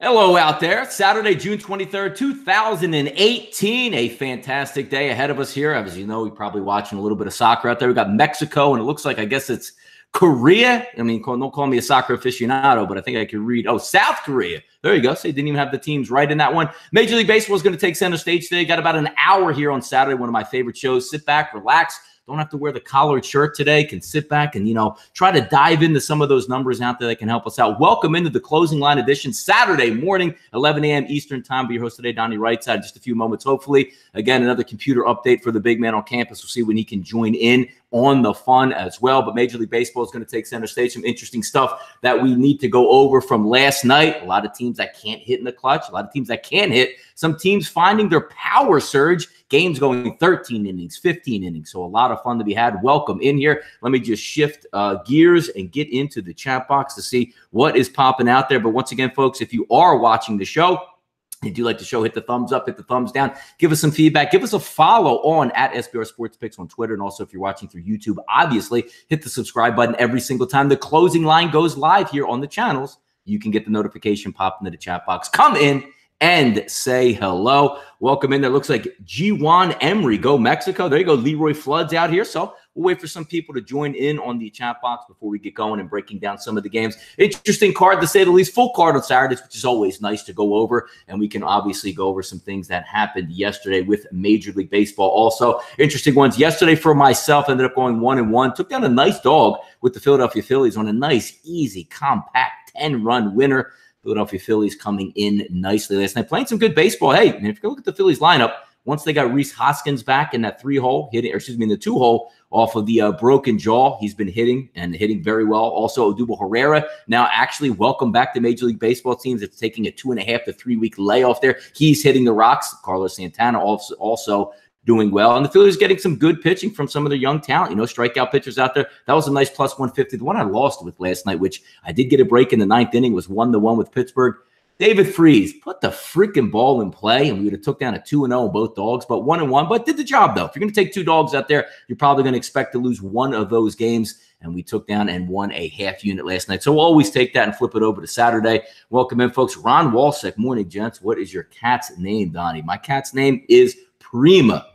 Hello out there. Saturday, June 23rd, 2018. A fantastic day ahead of us here. As you know, we're probably watching a little bit of soccer out there. We got Mexico, and it looks like, I guess it's Korea. I mean, don't call me a soccer aficionado, but I think I can read. Oh, South Korea. There you go. So they didn't even have the teams right in that one. Major League Baseball is going to take center stage today. Got about an hour here on Saturday, one of my favorite shows. Sit back, relax. Don't have to wear the collared shirt today. Can sit back and, try to dive into some of those numbers out there that can help us out. Welcome into the Closing Line edition, Saturday morning, 11 a.m. Eastern time. Be your host today, Donnie Rightside. Just a few moments, hopefully. Again, another computer update for the big man on campus. We'll see when he can join in on the fun as well. But Major League Baseball is going to take center stage. Some interesting stuff that we need to go over from last night. A lot of teams that can't hit in the clutch. A lot of teams that can hit. Some teams finding their power surge. Games going 13 innings, 15 innings. So a lot of fun to be had. Welcome in here. Let me just shift gears and get into the chat box to see what is popping out there. But once again, folks, if you are watching the show, if you do like the show, hit the thumbs up, hit the thumbs down, give us some feedback, give us a follow on at SBR Sports Picks on Twitter. And also, if you're watching through YouTube, obviously hit the subscribe button every single time the Closing Line goes live here on the channels. You can get the notification pop into the chat box. Come in and say hello. Welcome in there. Looks like G1 Emery, go Mexico. There you go. Leroy Flood's out here. So we'll wait for some people to join in on the chat box before we get going and breaking down some of the games. Interesting card, to say the least. Full card on Saturdays, which is always nice to go over. And we can obviously go over some things that happened yesterday with Major League Baseball. Also, interesting ones. Yesterday for myself, ended up going 1-1. Took down a nice dog with the Philadelphia Phillies on a nice, easy, compact 10-run winner. Philadelphia Phillies coming in nicely last night, playing some good baseball. Hey, if you look at the Phillies lineup, once they got Rhys Hoskins back in that in the 2-hole off of the broken jaw, he's been hitting very well. Also, Odubel Herrera now actually welcome back to Major League Baseball teams. It's taking a 2.5 to 3 week layoff there. He's hitting the rocks. Carlos Santana also doing well. And the Phillies getting some good pitching from some of their young talent, strikeout pitchers out there. That was a nice plus 150. The one I lost with last night, which I did get a break in the 9th inning, was 1-1 with Pittsburgh. David Freese put the freaking ball in play, and we would have took down a 2-0 on both dogs, but 1-1, but did the job, though. If you're going to take two dogs out there, you're probably going to expect to lose one of those games, and we took down and won a half unit last night. So we'll always take that and flip it over to Saturday. Welcome in, folks. Ron Walsek, morning, gents. What is your cat's name, Donnie? My cat's name is Prima.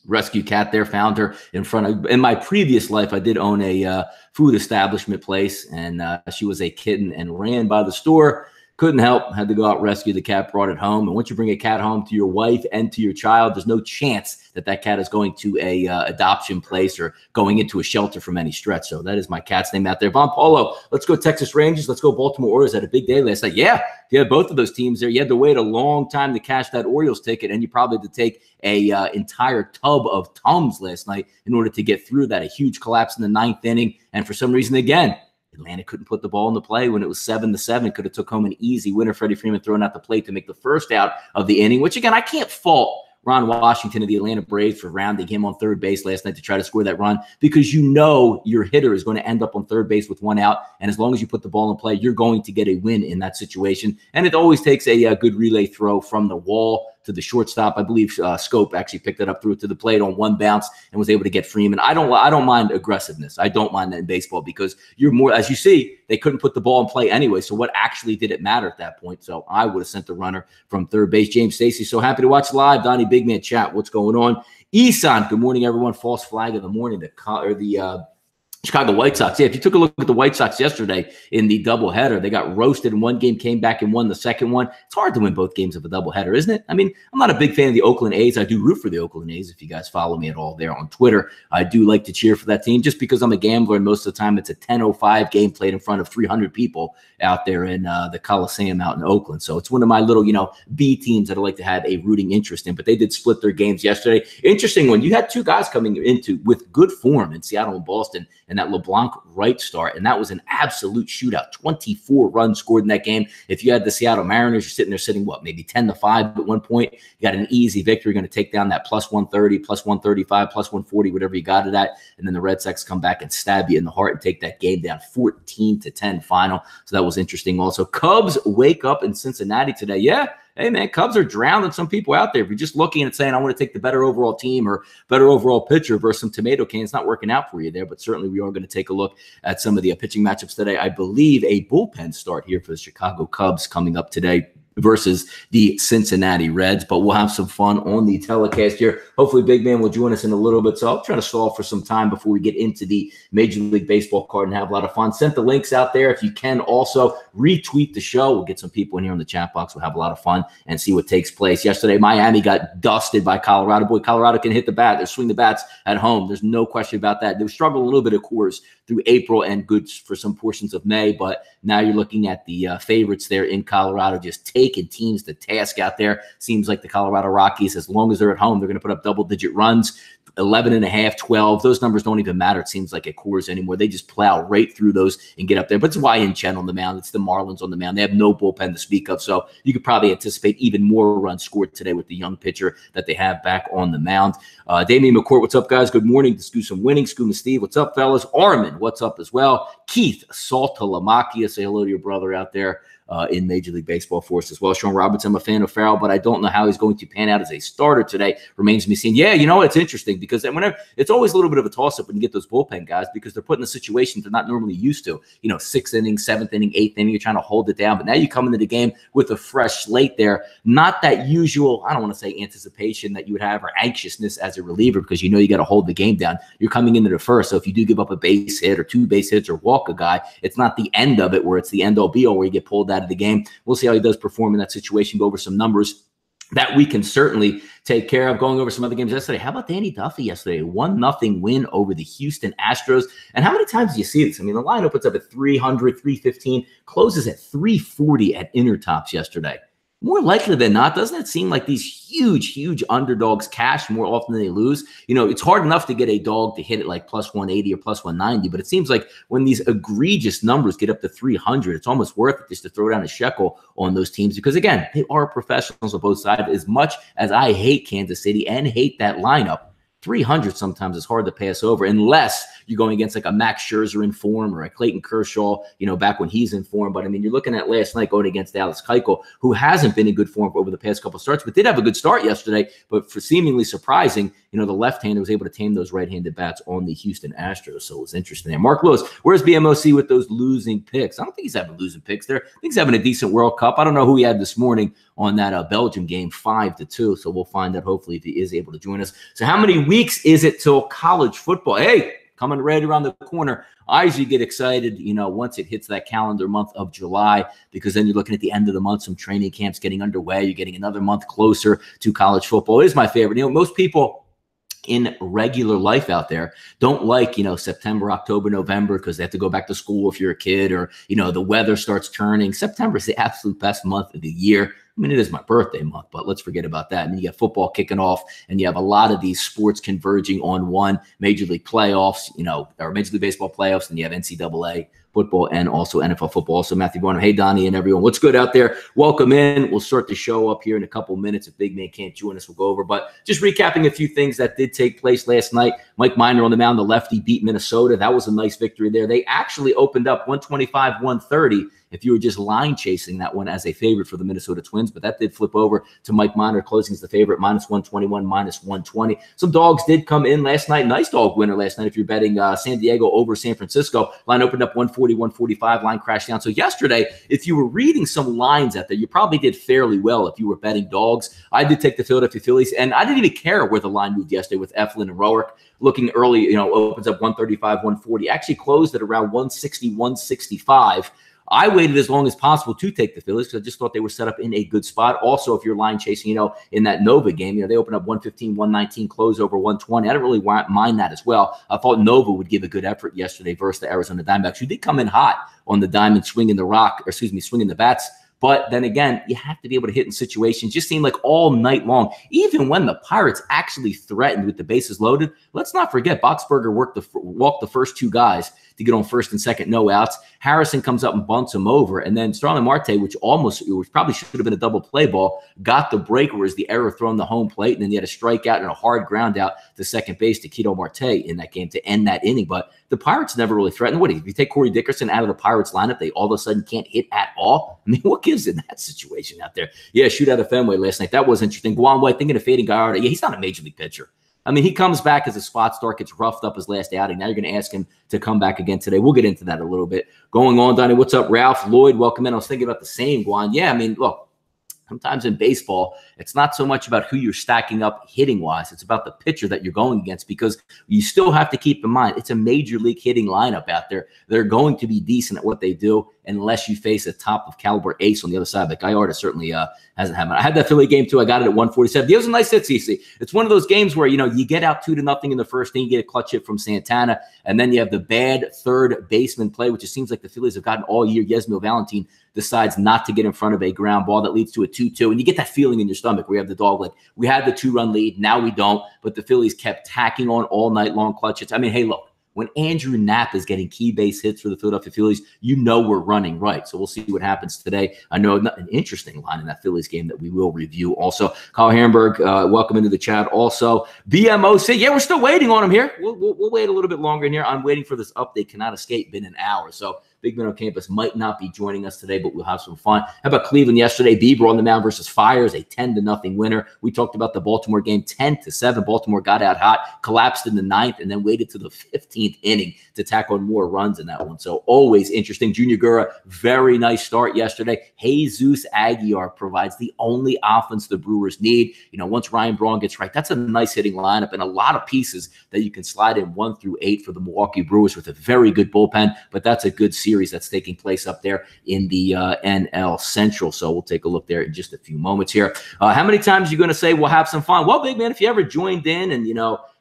Rescue cat there, found her in my previous life. I did own a food establishment place, and she was a kitten and ran by the store. Couldn't help, had to go out rescue the cat, brought it home. And once you bring a cat home to your wife and to your child, there's no chance that that cat is going to a adoption place or going into a shelter from any stretch. So that is my cat's name out there. Von Polo, let's go Texas Rangers. Let's go Baltimore Orioles. Had a big day last night. Yeah, you had both of those teams there. You had to wait a long time to cash that Orioles ticket, and you probably had to take a entire tub of Tums last night in order to get through that. A huge collapse in the 9th inning. And for some reason, again, Atlanta couldn't put the ball in the play when it was 7-7. Could have took home an easy winner. Freddie Freeman throwing out the plate to make the first out of the inning, which, again, I can't fault Ron Washington of the Atlanta Braves for rounding him on third base last night to try to score that run, because your hitter is going to end up on third base with one out. And as long as you put the ball in play, you're going to get a win in that situation. And it always takes a good relay throw from the wall to the shortstop. I believe Scope actually picked it up, threw it to the plate on one bounce, and was able to get Freeman. I don't mind aggressiveness. I don't mind that in baseball, because you're more, as you see, they couldn't put the ball in play anyway. So what actually did it matter at that point? So I would have sent the runner from third base. James Stacy, so happy to watch live. Donnie, big man chat, what's going on? Isan, good morning, everyone. False flag of the morning. The Chicago White Sox. Yeah, if you took a look at the White Sox yesterday in the doubleheader, they got roasted in one game, came back and won the second one. It's hard to win both games of a doubleheader, isn't it? I mean, I'm not a big fan of the Oakland A's. I do root for the Oakland A's. If you guys follow me at all there on Twitter, I do like to cheer for that team just because I'm a gambler, and most of the time it's a 10:05 game played in front of 300 people out there in the Coliseum out in Oakland. So it's one of my little, B teams that I like to have a rooting interest in. But they did split their games yesterday. Interesting one. You had two guys coming into with good form in Seattle and Boston, and that LeBlanc Wright start, and that was an absolute shootout. 24 runs scored in that game. If you had the Seattle Mariners, you're sitting there sitting, maybe 10-5 at one point. You got an easy victory. You're going to take down that plus 130, plus 135, plus 140, whatever you got it at. And then the Red Sox come back and stab you in the heart and take that game down 14-10 final. So that was interesting also. Cubs wake up in Cincinnati today. Yeah, hey, man, Cubs are drowning some people out there. If you're just looking and saying, I want to take the better overall team or better overall pitcher versus some tomato cans, not working out for you there. But certainly we are going to take a look at some of the pitching matchups today. I believe a bullpen start here for the Chicago Cubs coming up today versus the Cincinnati Reds, but we'll have some fun on the telecast here. Hopefully Big Man will join us in a little bit, so I'll try to stall for some time before we get into the Major League Baseball card and have a lot of fun. Sent the links out there. If you can also retweet the show, we'll get some people in here in the chat box. We'll have a lot of fun and see what takes place. Yesterday, Miami got dusted by Colorado. Boy, Colorado can hit the bat. They swing the bats at home. There's no question about that. They struggled a little bit, of course, through April and good for some portions of May, but now you're looking at the favorites there in Colorado just taking teams to task out there. Seems like the Colorado Rockies, as long as they're at home, they're going to put up double-digit runs. 11.5, 12. Those numbers don't even matter, it seems like, at Coors anymore. They just plow right through those and get up there. But it's Wyan Chen on the mound. It's the Marlins on the mound. They have no bullpen to speak of, so you could probably anticipate even more runs scored today with the young pitcher that they have back on the mound. Damian McCourt, what's up, guys? Good morning. To Scoo some winning. Scoo and Steve, what's up, fellas? Armin, what's up as well? Keith Saltalamakia, say hello to your brother out there in Major League Baseball for us as well. Sean Roberts, I'm a fan of Farrell, but I don't know how he's going to pan out as a starter today. Remains to be seen. Yeah, you know, it's interesting because whenever it's always a little bit of a toss-up when you get those bullpen guys because they're put in a situation they're not normally used to. You know, 6th inning, 7th inning, 8th inning, you're trying to hold it down. But now you come into the game with a fresh slate there. Not that usual, I don't want to say anticipation that you would have or anxiousness as a reliever because you know you got to hold the game down. You're coming into the first. So if you do give up a base hit or 2 base hits or walk a guy, it's not the end of it where it's the end-all be-all where you get pulled out of the game. We'll see how he does perform in that situation, go over some numbers that we can certainly take care of. Going over some other games yesterday. How about Danny Duffy yesterday? 1-0 win over the Houston Astros. And how many times do you see this? I mean, the line opens up at 300, 315, closes at 340 at Intertops yesterday. More likely than not, doesn't it seem like these huge underdogs cash more often than they lose? You know, it's hard enough to get a dog to hit it like plus 180 or plus 190, but it seems like when these egregious numbers get up to 300, it's almost worth it just to throw down a shekel on those teams because, again, they are professionals on both sides. As much as I hate Kansas City and hate that lineup, 300 sometimes is hard to pass over unless you're going against like a Max Scherzer in form or a Clayton Kershaw, you know, back when he's in form. But I mean, you're looking at last night going against Dallas Keuchel, who hasn't been in good form over the past couple of starts, but did have a good start yesterday. But for seemingly surprising, you know, the left-hander was able to tame those right-handed bats on the Houston Astros. So it was interesting there. Mark Lewis, where's BMOC with those losing picks? I don't think he's having losing picks there. I think he's having a decent World Cup. I don't know who he had this morning on that Belgium game, 5-2. So we'll find out hopefully if he is able to join us. So how many weeks is it till college football? Hey, coming right around the corner. I usually get excited, you know, once it hits that calendar month of July, because then you're looking at the end of the month, some training camps getting underway. You're getting another month closer to college football. It is my favorite. You know, most people in regular life out there don't like, you know, September, October, November, because they have to go back to school if you're a kid or, you know, the weather starts turning. September is the absolute best month of the year. I mean, it is my birthday month, but let's forget about that. And you got football kicking off, and you have a lot of these sports converging on one: Major League playoffs, you know, or Major League Baseball playoffs, and you have NCAA football and also NFL football. So Matthew Bonham, hey, Donnie, and everyone. What's good out there? Welcome in. We'll start the show up here in a couple minutes. If Big Man can't join us, we'll go over. But just recapping a few things that did take place last night. Mike Minor on the mound, the lefty, beat Minnesota. That was a nice victory there. They actually opened up 125-130 if you were just line chasing that one as a favorite for the Minnesota Twins. But that did flip over to Mike Minor closing as the favorite, -121, -120. Some dogs did come in last night. Nice dog winner last night if you're betting San Diego over San Francisco. Line opened up 140, 145. Line crashed down. So yesterday, if you were reading some lines out there, you probably did fairly well if you were betting dogs. I did take the Philadelphia Phillies, and I didn't even care where the line moved yesterday with Eflin and Roark. Looking early, you know, opens up 135, 140. Actually closed at around 160, 165. I waited as long as possible to take the Phillies because I just thought they were set up in a good spot. Also, if you're line chasing, you know, in that Nova game, you know, they opened up 115, 119, close over 120. I didn't really mind that as well. I thought Nova would give a good effort yesterday versus the Arizona Diamondbacks, who did come in hot on the diamond, swinging the bats. But then again, you have to be able to hit in situations. Just seemed like all night long, even when the Pirates actually threatened with the bases loaded. Let's not forget, Boxberger walked the first two guys to get on first and second, no outs. Harrison comes up and bunts him over. And then Starling Marte, which probably should have been a double play ball, got the break, whereas the error thrown the home plate. And then you had a strikeout and a hard ground out to second base to Keto Marte in that game to end that inning. But the Pirates never really threatened. What, if you take Corey Dickerson out of the Pirates lineup, they all of a sudden can't hit at all? I mean, what gives in that situation out there? Yeah, shoot out of Fenway last night. That was interesting. Guan White thinking of fading Gallardo. Yeah, he's not a major league pitcher. I mean, he comes back as a spot start, gets roughed up his last outing. Now you're going to ask him to come back again today. We'll get into that a little bit. Going on, Donnie, what's up? Ralph, Lloyd, welcome in. I was thinking about the same, Guan. Yeah, I mean, look, sometimes in baseball, it's not so much about who you're stacking up hitting-wise. It's about the pitcher that you're going against, because you still have to keep in mind it's a major league hitting lineup out there. They're going to be decent at what they do unless you face a top-of-caliber ace on the other side. But Gallardo certainly hasn't happened. I had that Philly game, too. I got it at 147. It was a nice hit, CC. It's one of those games where, you get out 2-0 in the first inning, you get a clutch hit from Santana, and then you have the bad third baseman play, which it seems like the Phillies have gotten all year. Yasmil Valentin decides not to get in front of a ground ball that leads to a 2-2. And you get that feeling in your stomach where you have the dog leg. We had the 2-run lead. Now we don't. But the Phillies kept tacking on all night long clutch hits. I mean, hey, look. When Andrew Knapp is getting key base hits for the Philadelphia Phillies, we're running right. So we'll see what happens today. I know an interesting line in that Phillies game that we will review. Also, Kyle Hamburg, welcome into the chat. Also, BMOC, yeah, we're still waiting on him here. We'll wait a little bit longer in here. I'm waiting for this update. Cannot escape. Been an hour. So Big Man on Campus might not be joining us today, but we'll have some fun. How about Cleveland yesterday? Bieber on the mound versus Fires, a 10-0 winner. We talked about the Baltimore game, 10-7. Baltimore got out hot, collapsed in the 9th, and then waited to the 15th inning to tack on more runs in that one. So always interesting. Junior Gura, very nice start yesterday. Jesus Aguilar provides the only offense the Brewers need. Once Ryan Braun gets right, that's a nice hitting lineup and a lot of pieces that you can slide in 1 through 8 for the Milwaukee Brewers with a very good bullpen. But that's a good series that's taking place up there in the NL Central. So we'll take a look there in just a few moments here. How many times are you going to say we'll have some fun? Well, Big Man, if you ever joined in and,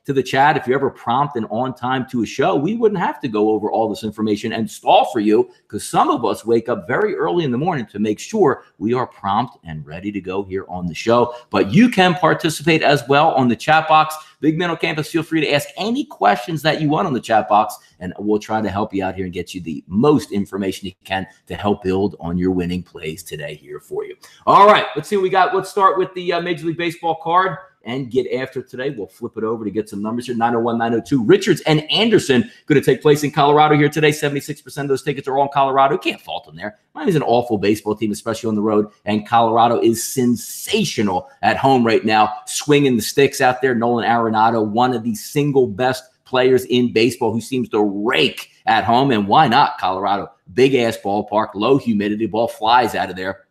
to the chat, if you're ever prompt and on time to a show, we wouldn't have to go over all this information and stall for you, because some of us wake up very early in the morning to make sure we are prompt and ready to go here on the show. But you can participate as well on the chat box. Big Man on Campus, feel free to ask any questions that you want on the chat box, and we'll try to help you out here and get you the most information you can to help build on your winning plays today here for you. All right, let's see what we got. Let's start with the Major League Baseball card and get after today. We'll flip it over to get some numbers here. 901, 902. Richards and Anderson going to take place in Colorado here today. 76% of those tickets are all in Colorado. Can't fault them there. Miami's an awful baseball team, especially on the road, and Colorado is sensational at home right now, swinging the sticks out there. Nolan Arenado, one of the single best players in baseball, who seems to rake at home. And why not Colorado? Big-ass ballpark, low humidity, ball flies out of there.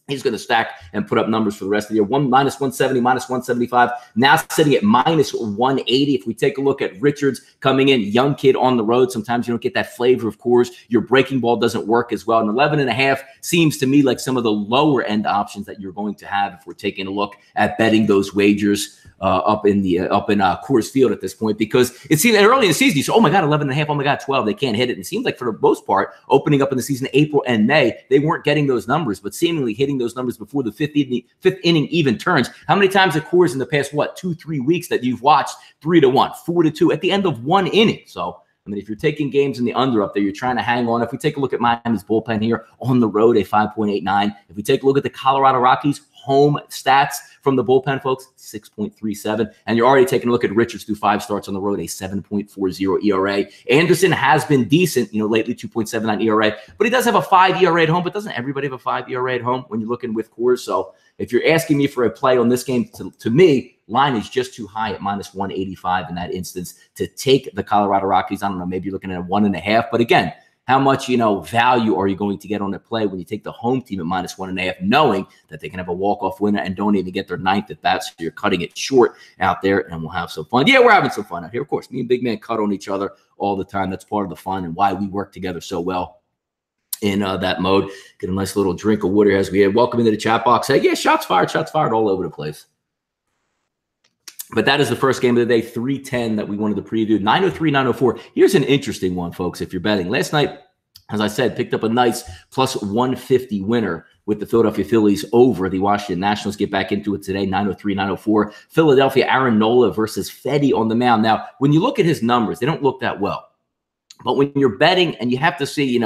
He's going to stack and put up numbers for the rest of the year. -170, -175. Now sitting at -180. If we take a look at Richards coming in, young kid on the road, sometimes you don't get that flavor of Coors. Your breaking ball doesn't work as well. And 11.5 seems to me like some of the lower end options that you're going to have if we're taking a look at betting those wagers up in Coors Field at this point, because it seemed early in the season you said, oh my God, 11.5, oh my God, 12, they can't hit it. And it seems like for the most part, opening up in the season, April and May, they weren't getting those numbers, but seemingly hitting those numbers before the fifth inning even turns. How many times at Coors in the past, 2-3 weeks that you've watched 3-1, 4-2 at the end of one inning? So, I mean, if you're taking games in the under up there, you're trying to hang on. If we take a look at Miami's bullpen here on the road, a 5.89. If we take a look at the Colorado Rockies home stats from the bullpen, folks, 6.37. And you're already taking a look at Richards through 5 starts on the road, a 7.40 ERA. Anderson has been decent, lately, 2.79 ERA. But he does have a 5 ERA at home. But doesn't everybody have a 5 ERA at home when you're looking with Coors? So if you're asking me for a play on this game, to me, line is just too high at -185 in that instance to take the Colorado Rockies. I don't know, maybe you're looking at 1.5. But again, how much, value are you going to get on the play when you take the home team at -1.5, knowing that they can have a walk-off winner and don't even get their 9th at bat, so you're cutting it short out there, and we'll have some fun. Yeah, we're having some fun out here. Of course, me and Big Man cut on each other all the time. That's part of the fun and why we work together so well in that mode. Get a nice little drink of water as we have. Welcome into the chat box. Hey, yeah, shots fired all over the place. But that is the first game of the day, 310 that we wanted to preview. 903, 904. Here's an interesting one, folks, if you're betting. Last night, as I said, picked up a nice +150 winner with the Philadelphia Phillies over the Washington Nationals. Get back into it today, 903, 904. Philadelphia, Aaron Nola versus Fedde on the mound. Now, when you look at his numbers, they don't look that well. But when you're betting and you have to see,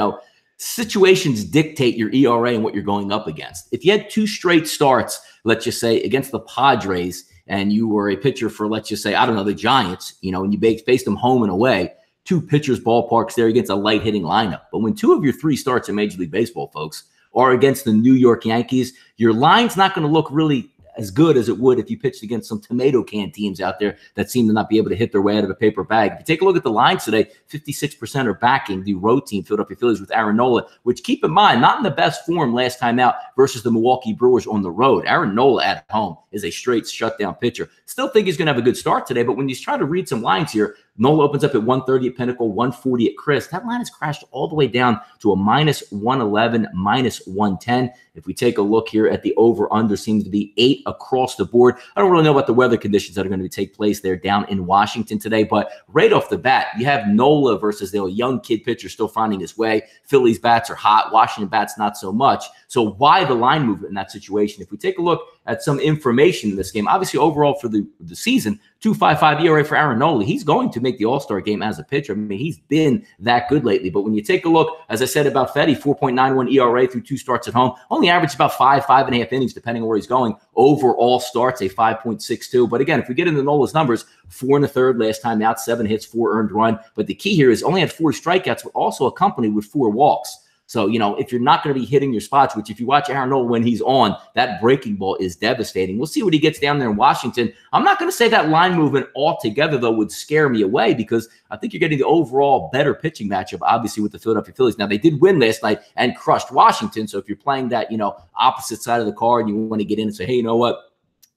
situations dictate your ERA and what you're going up against. If you had 2 straight starts, let's just say against the Padres, and you were a pitcher for, let's just say, I don't know, the Giants, and you faced them home and away, 2 pitchers ballparks there against a light hitting lineup. But when 2 of your 3 starts in Major League Baseball, folks, are against the New York Yankees, your line's not going to look really as good as it would if you pitched against some tomato can teams out there that seem to not be able to hit their way out of a paper bag. If you take a look at the lines today, 56% are backing the road team, Philadelphia Phillies, with Aaron Nola, which, keep in mind, not in the best form last time out versus the Milwaukee Brewers on the road. Aaron Nola at home is a straight shutdown pitcher. Still think he's going to have a good start today, but when you try to read some lines here, Nola opens up at 130 at Pinnacle, 140 at Chris. That line has crashed all the way down to a -111, -110. If we take a look here at the over-under, seems to be 8 across the board. I don't really know about the weather conditions that are going to take place there down in Washington today, but right off the bat, you have Nola versus the young kid pitcher still finding his way. Phillies bats are hot. Washington bats not so much. So why the line movement in that situation? If we take a look at some information in this game, obviously overall for the season, 2.55 ERA for Aaron Nola. He's going to make the All-Star game as a pitcher. I mean, he's been that good lately. But when you take a look, as I said about Fedde, 4.91 ERA through 2 starts at home, only averaged about 5.5 innings, depending on where he's going. Overall starts, a 5.62. But again, if we get into Nola's numbers, 4 1/3 last time out, 7 hits, 4 earned run. But the key here is only had 4 strikeouts, but also accompanied with 4 walks. So, if you're not going to be hitting your spots, which if you watch Aaron Nola when he's on, that breaking ball is devastating. We'll see what he gets down there in Washington. I'm not going to say that line movement altogether, though, would scare me away because I think you're getting the overall better pitching matchup, obviously, with the Philadelphia Phillies. Now, they did win last night and crushed Washington. So if you're playing that, opposite side of the card and you want to get in and say, hey, you know what?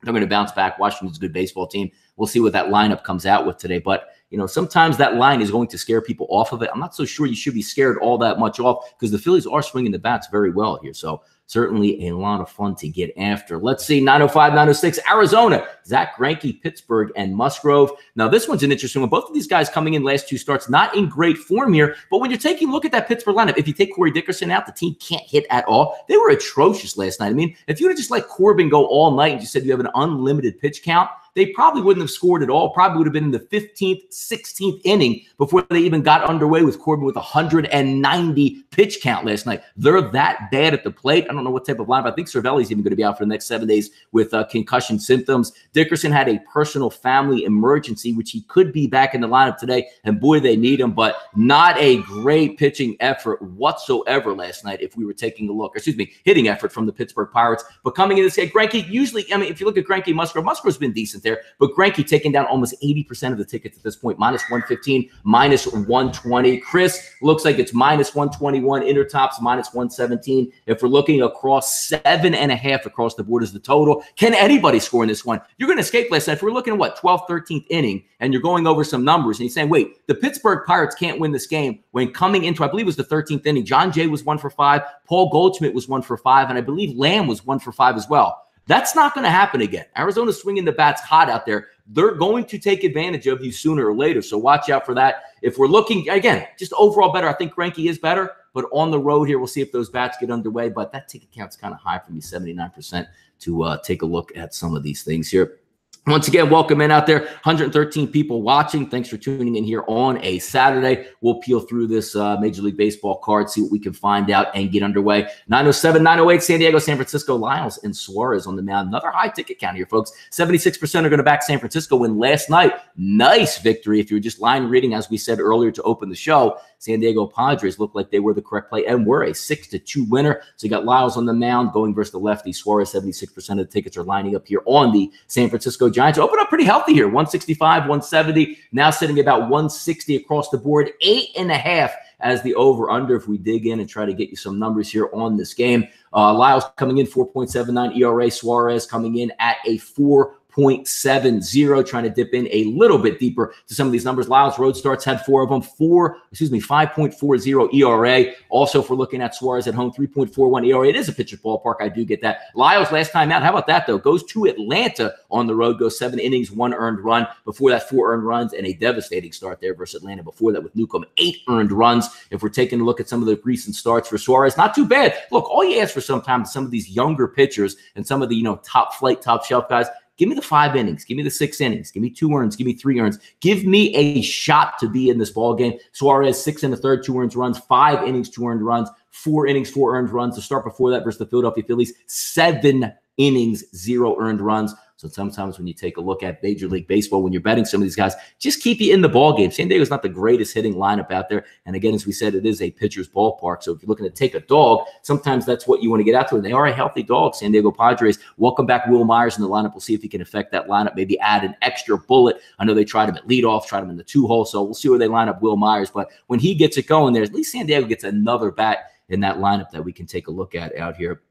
They're going to bounce back. Washington's a good baseball team. We'll see what that lineup comes out with today. But sometimes that line is going to scare people off of it. I'm not so sure you should be scared all that much off because the Phillies are swinging the bats very well here. So certainly a lot of fun to get after. Let's see, 905, 906, Arizona, Zach Greinke, Pittsburgh, and Musgrove. Now, this one's an interesting one. Both of these guys coming in last 2 starts, not in great form here. But when you're taking a look at that Pittsburgh lineup, if you take Corey Dickerson out, the team can't hit at all. They were atrocious last night. I mean, if you would have just let Corbin go all night and just said you have an unlimited pitch count, they probably wouldn't have scored at all. Probably would have been in the 15th, 16th inning before they even got underway with Corbin with 190 pitch count last night. They're that bad at the plate. I don't know what type of lineup. I think Cervelli's even going to be out for the next 7 days with concussion symptoms. Dickerson had a personal family emergency, which he could be back in the lineup today, and boy, they need him, but not a great pitching effort whatsoever last night if we were taking a look, hitting effort from the Pittsburgh Pirates. But coming in this game, Greinke usually, if you look at Greinke, Musgrove's been decent there, but Greinke taking down almost 80% of the tickets at this point, -115, -120. Chris looks like it's -121. Intertops -117. If we're looking across 7.5 across the board is the total. Can anybody score in this one? You're going to escape last night. If we're looking at 12th, 13th inning, and you're going over some numbers, and you're saying, wait, the Pittsburgh Pirates can't win this game when coming into, I believe it was the 13th inning, John Jay was 1 for 5, Paul Goldschmidt was 1 for 5, and I believe Lamb was 1 for 5 as well. That's not going to happen again. Arizona's swinging the bats hot out there. They're going to take advantage of you sooner or later, so watch out for that. If we're looking, again, just overall better, I think Greinke is better, but on the road here, we'll see if those bats get underway, but that ticket count's kind of high for me, 79%, to take a look at some of these things here. Once again, welcome in out there. 113 people watching. Thanks for tuning in here on a Saturday. We'll peel through this Major League Baseball card, see what we can find out, and get underway. 907, 908, San Diego, San Francisco, Lyles, and Suarez on the mound. Another high ticket count here, folks. 76% are going to back San Francisco win last night. Nice victory. If you're just line reading, as we said earlier to open the show, San Diego Padres looked like they were the correct play and were a 6-2 winner. So you got Lyles on the mound going versus the lefty. Suarez, 76% of the tickets are lining up here on the San Francisco Giants. Open up pretty healthy here, 165, 170, now sitting about 160 across the board, 8.5 as the over-under if we dig in and try to get you some numbers here on this game. Lyles coming in 4.79 ERA, Suarez coming in at a 4.70, trying to dip in a little bit deeper to some of these numbers. Lyles road starts had 4 of them, 5.40 ERA. Also, if we're looking at Suarez at home, 3.41 ERA. It is a pitcher's ballpark. I do get that. Lyles last time out, how about that though? Goes to Atlanta on the road, goes 7 innings, 1 earned run. Before that, 4 earned runs and a devastating start there versus Atlanta. Before that with Newcomb, 8 earned runs. If we're taking a look at some of the recent starts for Suarez, not too bad. Look, all you ask for sometimes some of these younger pitchers and some of the top flight, top shelf guys, Give me the 5 innings. Give me the 6 innings. Give me 2 earns. Give me 3 earns. Give me a shot to be in this ball game. Suarez, 6 1/3, 2 earned runs, 5 innings, 2 earned runs, 4 innings, 4 earned runs. The start before that versus the Philadelphia Phillies, 7 innings, 0 earned runs. So sometimes when you take a look at Major League Baseball, when you're betting some of these guys, just keep you in the ball game. San Diego's not the greatest hitting lineup out there. And again, as we said, it is a pitcher's ballpark. So if you're looking to take a dog, sometimes that's what you want to get out to. And they are a healthy dog, San Diego Padres. Welcome back Will Myers in the lineup. We'll see if he can affect that lineup, maybe add an extra bullet. I know they tried him at leadoff, tried him in the 2-hole. So we'll see where they line up Will Myers. But when he gets it going there, at least San Diego gets another bat in that lineup that we can take a look at out here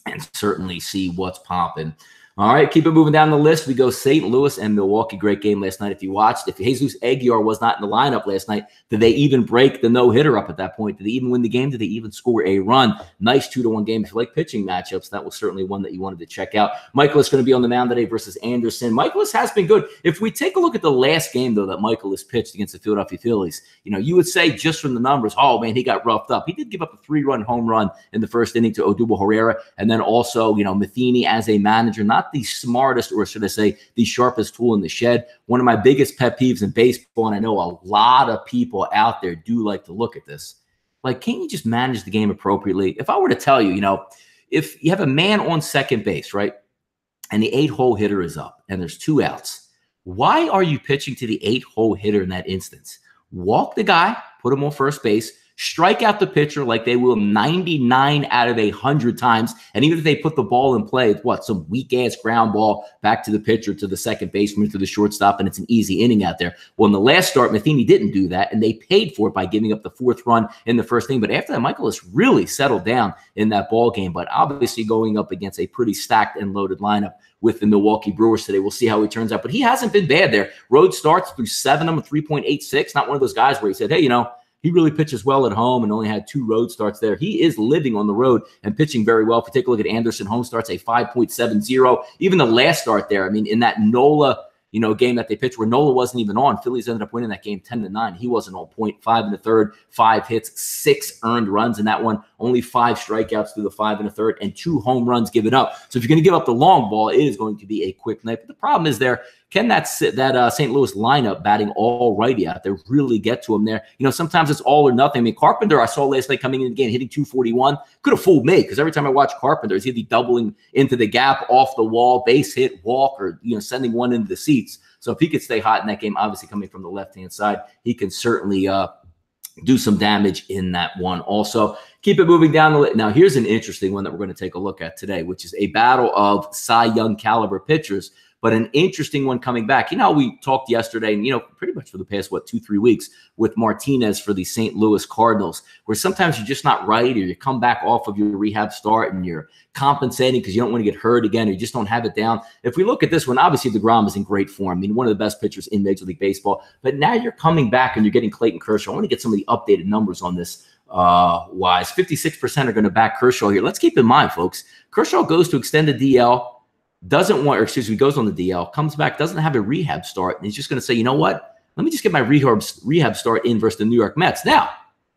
and certainly see what's popping. All right, keep it moving down the list. We go St. Louis and Milwaukee. Great game last night. If you watched, if Jesus Aguilar was not in the lineup last night, did they even break the no-hitter up at that point? Did they even win the game? Did they even score a run? Nice 2-1 game. If you like pitching matchups, that was certainly one that you wanted to check out. Michaelis is going to be on the mound today versus Anderson. Michaelis has been good. If we take a look at the last game, though, that Michaelis pitched against the Philadelphia Phillies, you would say just from the numbers, oh, man, he got roughed up. He did give up a 3-run home run in the first inning to Odubel Herrera, and then also, Matheny as a manager, not the smartest, or should I say, the sharpest tool in the shed. One of my biggest pet peeves in baseball, and I know a lot of people out there do like to look at this, like, can't you just manage the game appropriately? If I were to tell you, if you have a man on second base, right, and the 8-hole hitter is up and there's 2 outs, why are you pitching to the 8-hole hitter in that instance? Walk the guy, put him on first base, strike out the pitcher like they will 99 out of 100 times. And even if they put the ball in play, it's some weak-ass ground ball back to the pitcher, to the second baseman, to the shortstop, and it's an easy inning out there. Well, in the last start, Matheny didn't do that, and they paid for it by giving up the 4th run in the first inning. But after that, Michaelis really settled down in that ball game. But obviously going up against a pretty stacked and loaded lineup with the Milwaukee Brewers today. We'll see how he turns out. But he hasn't been bad there. Road starts through 7 of them, 3.86. Not one of those guys where he said, hey, he really pitches well at home and only had 2 road starts there. He is living on the road and pitching very well. If you take a look at Anderson, home starts a 5.70. Even the last start there, in that Nola, game that they pitched where Nola wasn't even on, Phillies ended up winning that game 10-9. He wasn't on point. 5 1/3, 5 hits, 6 earned runs in that one. Only 5 strikeouts through the 5 1/3 and 2 home runs given up. So if you're going to give up the long ball, it is going to be a quick night. But the problem is there, can that St. Louis lineup batting all righty out there really get to him there? Sometimes it's all or nothing. Carpenter, I saw last night coming in the game, hitting 241. Could have fooled me because every time I watch Carpenter, he's either doubling into the gap, off the wall, base hit, walk, or sending one into the seats. So if he could stay hot in that game, obviously coming from the left-hand side, he can certainly do some damage in that one. Also, keep it moving down the list. Now, here's an interesting one that we're going to take a look at today, which is a battle of Cy Young caliber pitchers, but an interesting one coming back. We talked yesterday and, pretty much for the past, 2-3 weeks with Martinez for the St. Louis Cardinals, where sometimes you're just not right, or you come back off of your rehab start and you're compensating because you don't want to get hurt again, or you just don't have it down. If we look at this one, obviously DeGrom is in great form. One of the best pitchers in Major League Baseball, but now you're coming back and you're getting Clayton Kershaw. I want to get some of the updated numbers on this. 56% are going to back Kershaw here. Let's keep in mind, folks, Kershaw goes to extended DL, goes on the DL, comes back, doesn't have a rehab start, and he's just going to say, you know what? Let me just get my rehab start in versus the New York Mets. Now,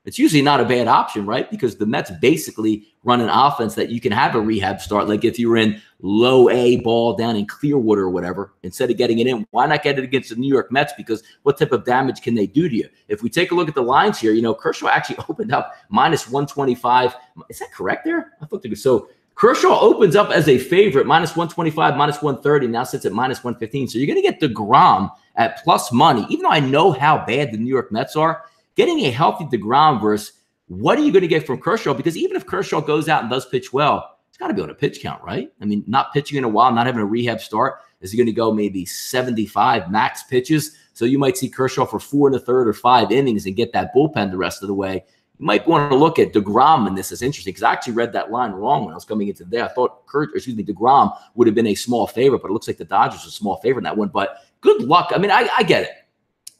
it's usually not a bad option, right? Because the Mets basically run an offense that you can have a rehab start. Like if you were in low A ball down in Clearwater or whatever, instead of getting it in, why not get it against the New York Mets? Because what type of damage can they do to you? If we take a look at the lines here, Kershaw actually opened up -125. Is that correct there? I thought it was so. Kershaw opens up as a favorite, -125, -130, now sits at -115. So you're going to get DeGrom at plus money. Even though I know how bad the New York Mets are, getting a healthy DeGrom versus what are you going to get from Kershaw? Because even if Kershaw goes out and does pitch well, he's got to be on a pitch count, right? Not pitching in a while, not having a rehab start. Is he going to go maybe 75 max pitches? So you might see Kershaw for 4 1/3 or 5 innings and get that bullpen the rest of the way. You might want to look at DeGrom, and this is interesting because I actually read that line wrong when I was coming into today. I thought DeGrom would have been a small favorite, but it looks like the Dodgers are a small favorite in that one. But good luck. I get it.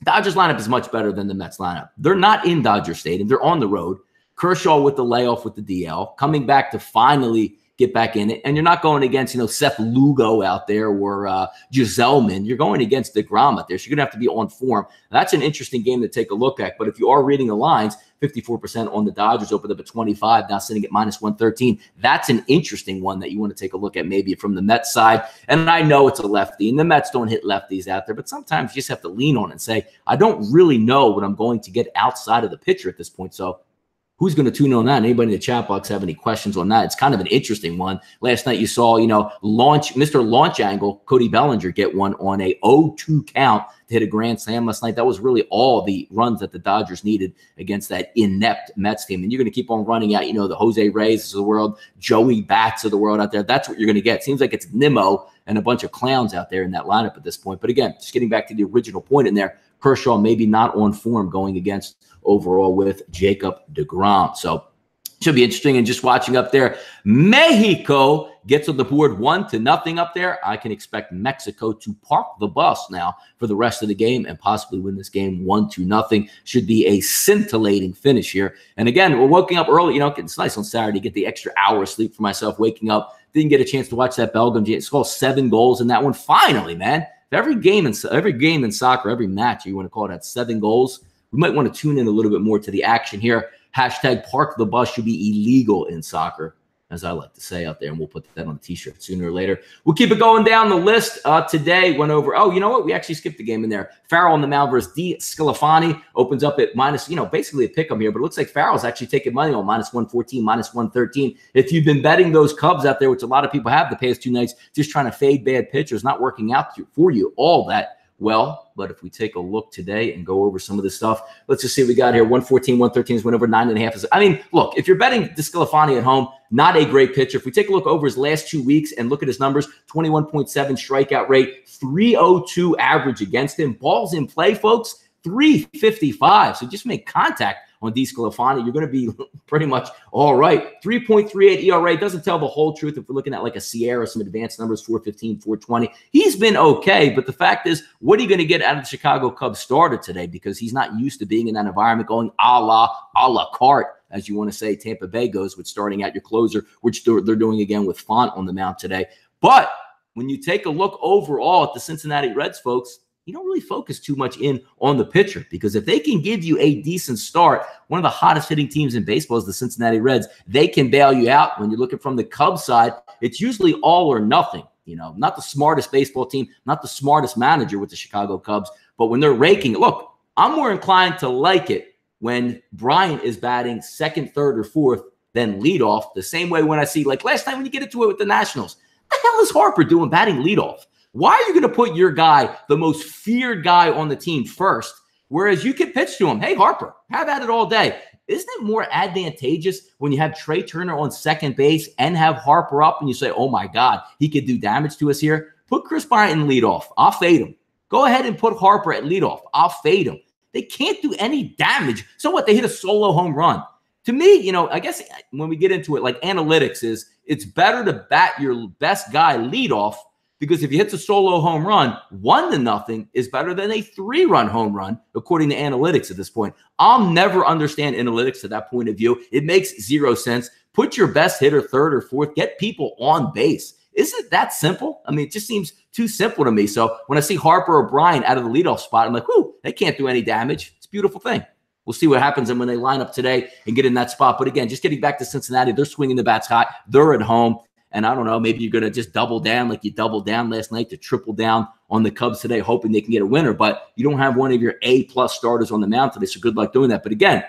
Dodgers lineup is much better than the Mets lineup. They're not in Dodger Stadium. They're on the road. Kershaw with the layoff with the DL, coming back to finally get back in it. And you're not going against, Seth Lugo out there or Giselman. You're going against DeGrom out there. So you're going to have to be on form. That's an interesting game to take a look at. But if you are reading the lines, 54% on the Dodgers, opened up at 25, now sitting at -113. That's an interesting one that you want to take a look at maybe from the Mets side. And I know it's a lefty, and the Mets don't hit lefties out there, but sometimes you just have to lean on it and say, I don't really know what I'm going to get outside of the pitcher at this point. So who's going to tune in on that? Anybody in the chat box have any questions on that? It's kind of an interesting one. Last night you saw, Mr. Launch Angle, Cody Bellinger, get one on a 0-2 count to hit a grand slam last night. That was really all the runs that the Dodgers needed against that inept Mets team. And you're going to keep on running out, the Jose Reyes of the world, Joey Bats of the world out there. That's what you're going to get. Seems like it's Nimmo and a bunch of clowns out there in that lineup at this point. But again, just getting back to the original point in there, Kershaw maybe not on form going against overall with Jacob deGrom. So should be interesting. And just watching up there, Mexico gets on the board 1-0 up there. I can expect Mexico to park the bus now for the rest of the game and possibly win this game 1-0. Should be a scintillating finish here. And again, we're waking up early. It's nice on Saturday to get the extra hour of sleep for myself, waking up. Didn't get a chance to watch that Belgium game. Scored 7 goals in that one. Finally, man. Every game in soccer, every match, you want to call it, at 7 goals. We might want to tune in a little bit more to the action here. Hashtag park the bus should be illegal in soccer, as I like to say out there, and we'll put that on the T-shirt sooner or later. We'll keep it going down the list. Today went over, you know what? We actually skipped the game in there. Farrell on the mound versus D. Sclafani opens up at minus, basically a pick 'em here, but it looks like Farrell's actually taking money on -114, -113. If you've been betting those Cubs out there, which a lot of people have the past 2 nights, just trying to fade bad pitchers, not working out for you all that well. But if we take a look today and go over some of this stuff, let's just see what we got here. 114, 113 is went over 9.5. Look, if you're betting DeSclafani at home, not a great pitcher. If we take a look over his last 2 weeks and look at his numbers, 21.7 strikeout rate, 302 average against him. Balls in play, folks, 355. So just make contact on DeSclafani. You're going to be pretty much all right. 3.38 ERA doesn't tell the whole truth. If we're looking at like a Sierra, some advanced numbers, 415, 420. He's been okay, but the fact is, what are you going to get out of the Chicago Cubs starter today? Because he's not used to being in that environment, going a la carte, as you want to say Tampa Bay goes with starting out your closer, which they're doing again with Font on the mound today. But when you take a look overall at the Cincinnati Reds, folks, you don't really focus too much in on the pitcher, because if they can give you a decent start, one of the hottest hitting teams in baseball is the Cincinnati Reds. They can bail you out. When you're looking from the Cubs side, it's usually all or nothing. Not the smartest baseball team, not the smartest manager with the Chicago Cubs, but when they're raking, look, I'm more inclined to like it when Bryant is batting second, third, or fourth than leadoff. The same way when I see, like last time when you get into it with the Nationals, what the hell is Harper doing batting leadoff? Why are you going to put your guy, the most feared guy on the team, first, whereas you can pitch to him? Hey, Harper, have at it all day. Isn't it more advantageous when you have Trey Turner on second base and have Harper up and you say, oh, my God, he could do damage to us here? Put Chris Bryant in leadoff. I'll fade him. Go ahead and put Harper at leadoff. I'll fade him. They can't do any damage. So what? They hit a solo home run. To me, I guess when we get into it, like analytics is, it's better to bat your best guy leadoff, because if he hits a solo home run, 1-0 is better than a 3-run home run, according to analytics at this point. I'll never understand analytics to that point of view. It makes 0 sense. Put your best hitter third or fourth. Get people on base. Isn't it that simple? It just seems too simple to me. So when I see Harper or Bryant out of the leadoff spot, I'm like, whoo, they can't do any damage. It's a beautiful thing. We'll see what happens when they line up today and get in that spot. But again, just getting back to Cincinnati, they're swinging the bats hot. They're at home. And I don't know, maybe you're going to just double down like you doubled down last night to triple down on the Cubs today, hoping they can get a winner. But you don't have one of your A-plus starters on the mound today, so good luck doing that. But again,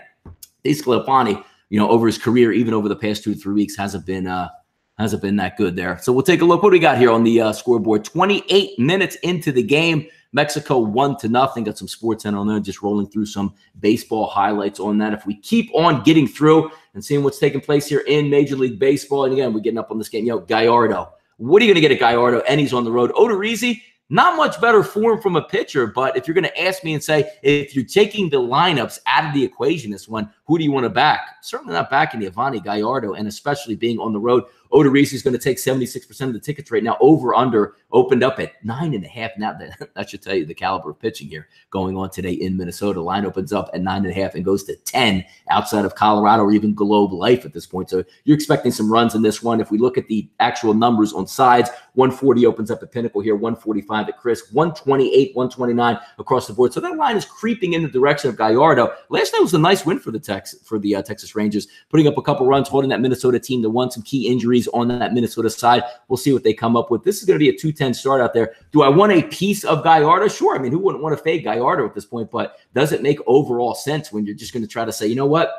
DeSclafani, over his career, even over the past 2 to 3 weeks, hasn't been that good there. So we'll take a look. What do we got here on the scoreboard? 28 minutes into the game. Mexico 1-0. Got some sports in on there, just rolling through some baseball highlights on that. If we keep on getting through and seeing what's taking place here in Major League Baseball, and again, we're getting up on this game. Gallardo. What are you going to get at Gallardo? And he's on the road. Odorizzi, not much better form from a pitcher, but if you're going to ask me and say, if you're taking the lineups out of the equation, this one, who do you want to back? Certainly not backing Yovani Gallardo, and especially being on the road. Odorizzi is going to take 76% of the tickets right now. Over/under opened up at 9.5. Now that should tell you the caliber of pitching here going on today in Minnesota. Line opens up at 9.5 and goes to 10 outside of Colorado or even Globe Life at this point. So you're expecting some runs in this one. If we look at the actual numbers on sides, 140 opens up at Pinnacle here, 145 at Chris, 128, 129 across the board. So that line is creeping in the direction of Gallardo. Last night was a nice win for the Texas Rangers, putting up a couple runs, holding that Minnesota team to one. Some key injuries on that Minnesota side. We'll see what they come up with. This is going to be a 210 start out there. Do I want a piece of Gallardo? Sure. I mean, who wouldn't want to fade Gallardo at this point? But does it make overall sense when you're just going to try to say, you know what?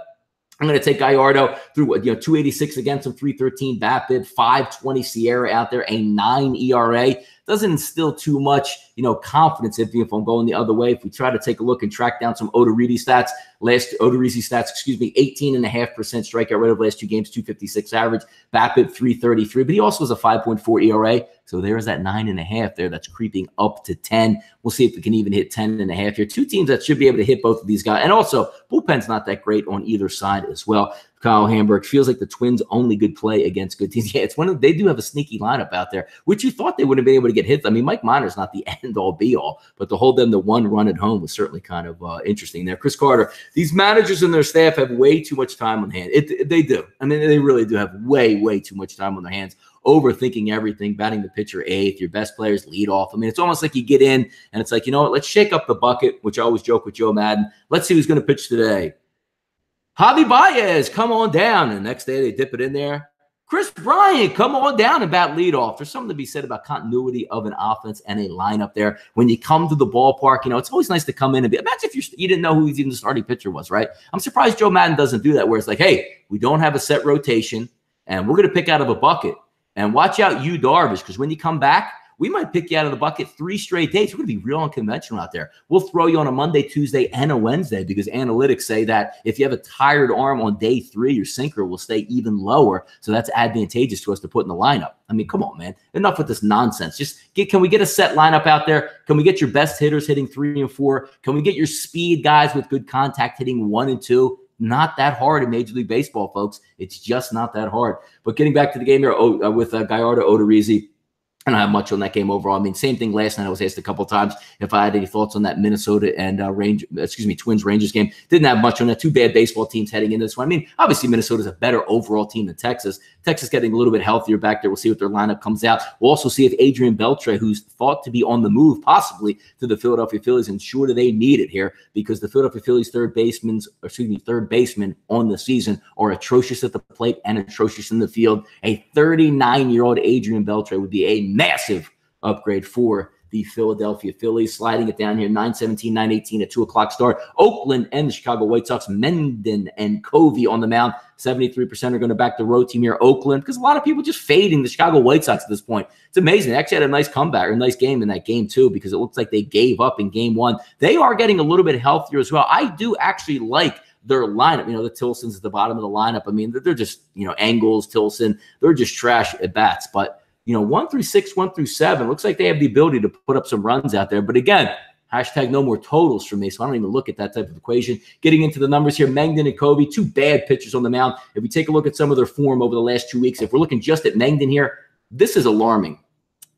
I'm going to take Gallardo through 286 against him, 313 BABIP, 520 Sierra out there, a 9 ERA. Doesn't instill too much, confidence if I'm going the other way. If we try to take a look and track down some Odorizzi stats, 18.5% strikeout rate of last two games, 256 average, BABIP 333, but he also has a 5.4 ERA. So there's that 9.5 there that's creeping up to 10. We'll see if we can even hit 10.5 here. Two teams that should be able to hit both of these guys. And also, bullpen's not that great on either side as well. Kyle Hamburg feels like the Twins' only good play against good teams. Yeah, they do have a sneaky lineup out there, which you thought they wouldn't have been able to get hits. I mean, Mike Minor's not the end-all, be-all, but to hold them to one run at home was certainly kind of interesting there. Chris Carter, these managers and their staff have way too much time on hand. They do. I mean, they really do have way too much time on their hands. Overthinking everything, batting the pitcher eighth, your best players lead off. I mean, it's almost like you get in and it's like, you know what, let's shake up the bucket, which I always joke with Joe Madden. Let's see who's going to pitch today. Javi Baez, come on down. And the next day they dip it in there. Chris Bryant, come on down and bat leadoff. There's something to be said about continuity of an offense and a lineup there. When you come to the ballpark, it's always nice to come in and imagine if you didn't know who even the starting pitcher was, right? I'm surprised Joe Madden doesn't do that, where it's like, hey, we don't have a set rotation and we're going to pick out of a bucket. And watch out, you Darvish, because when you come back, we might pick you out of the bucket 3 straight days. We're going to be real unconventional out there. We'll throw you on a Monday, Tuesday, and a Wednesday because analytics say that if you have a tired arm on day 3, your sinker will stay even lower. So that's advantageous to us to put in the lineup. I mean, come on, man. Enough with this nonsense. Can we get a set lineup out there? Can we get your best hitters hitting 3 and 4? Can we get your speed guys with good contact hitting 1 and 2? Not that hard in Major League Baseball, folks. It's just not that hard. But getting back to the game here with Gallardo, Odorizzi, I don't have much on that game overall. I mean, same thing last night. I was asked a couple of times if I had any thoughts on that Minnesota and Twins Rangers game. Didn't have much on that. Two bad baseball teams heading into this one. I mean, obviously Minnesota's a better overall team than Texas. Texas getting a little bit healthier back there. We'll see what their lineup comes out. We'll also see if Adrian Beltre, who's thought to be on the move possibly to the Philadelphia Phillies, and sure do they need it here because the Philadelphia Phillies third baseman on the season are atrocious at the plate and atrocious in the field. A 39-year-old Adrian Beltre would be a massive upgrade for the Philadelphia Phillies. Sliding it down here, 9:17, 9:18 at 2 o'clock start. Oakland and the Chicago White Sox, Menden and Covey on the mound. 73% are going to back the road team here, Oakland, because a lot of people just fading the Chicago White Sox at this point. It's amazing. They actually had a nice comeback, or a nice game in that game too, because it looks like they gave up in game 1. They are getting a little bit healthier as well. I do actually like their lineup. The Tilson's at the bottom of the lineup. I mean, they're just, Angles, Tilson, they're just trash at bats. But 1 through 6, 1 through 7, looks like they have the ability to put up some runs out there. But again, hashtag no more totals for me, so I don't even look at that type of equation. Getting into the numbers here, Mengden and Covey, 2 bad pitchers on the mound. If we take a look at some of their form over the last 2 weeks, if we're looking just at Mengden here, this is alarming.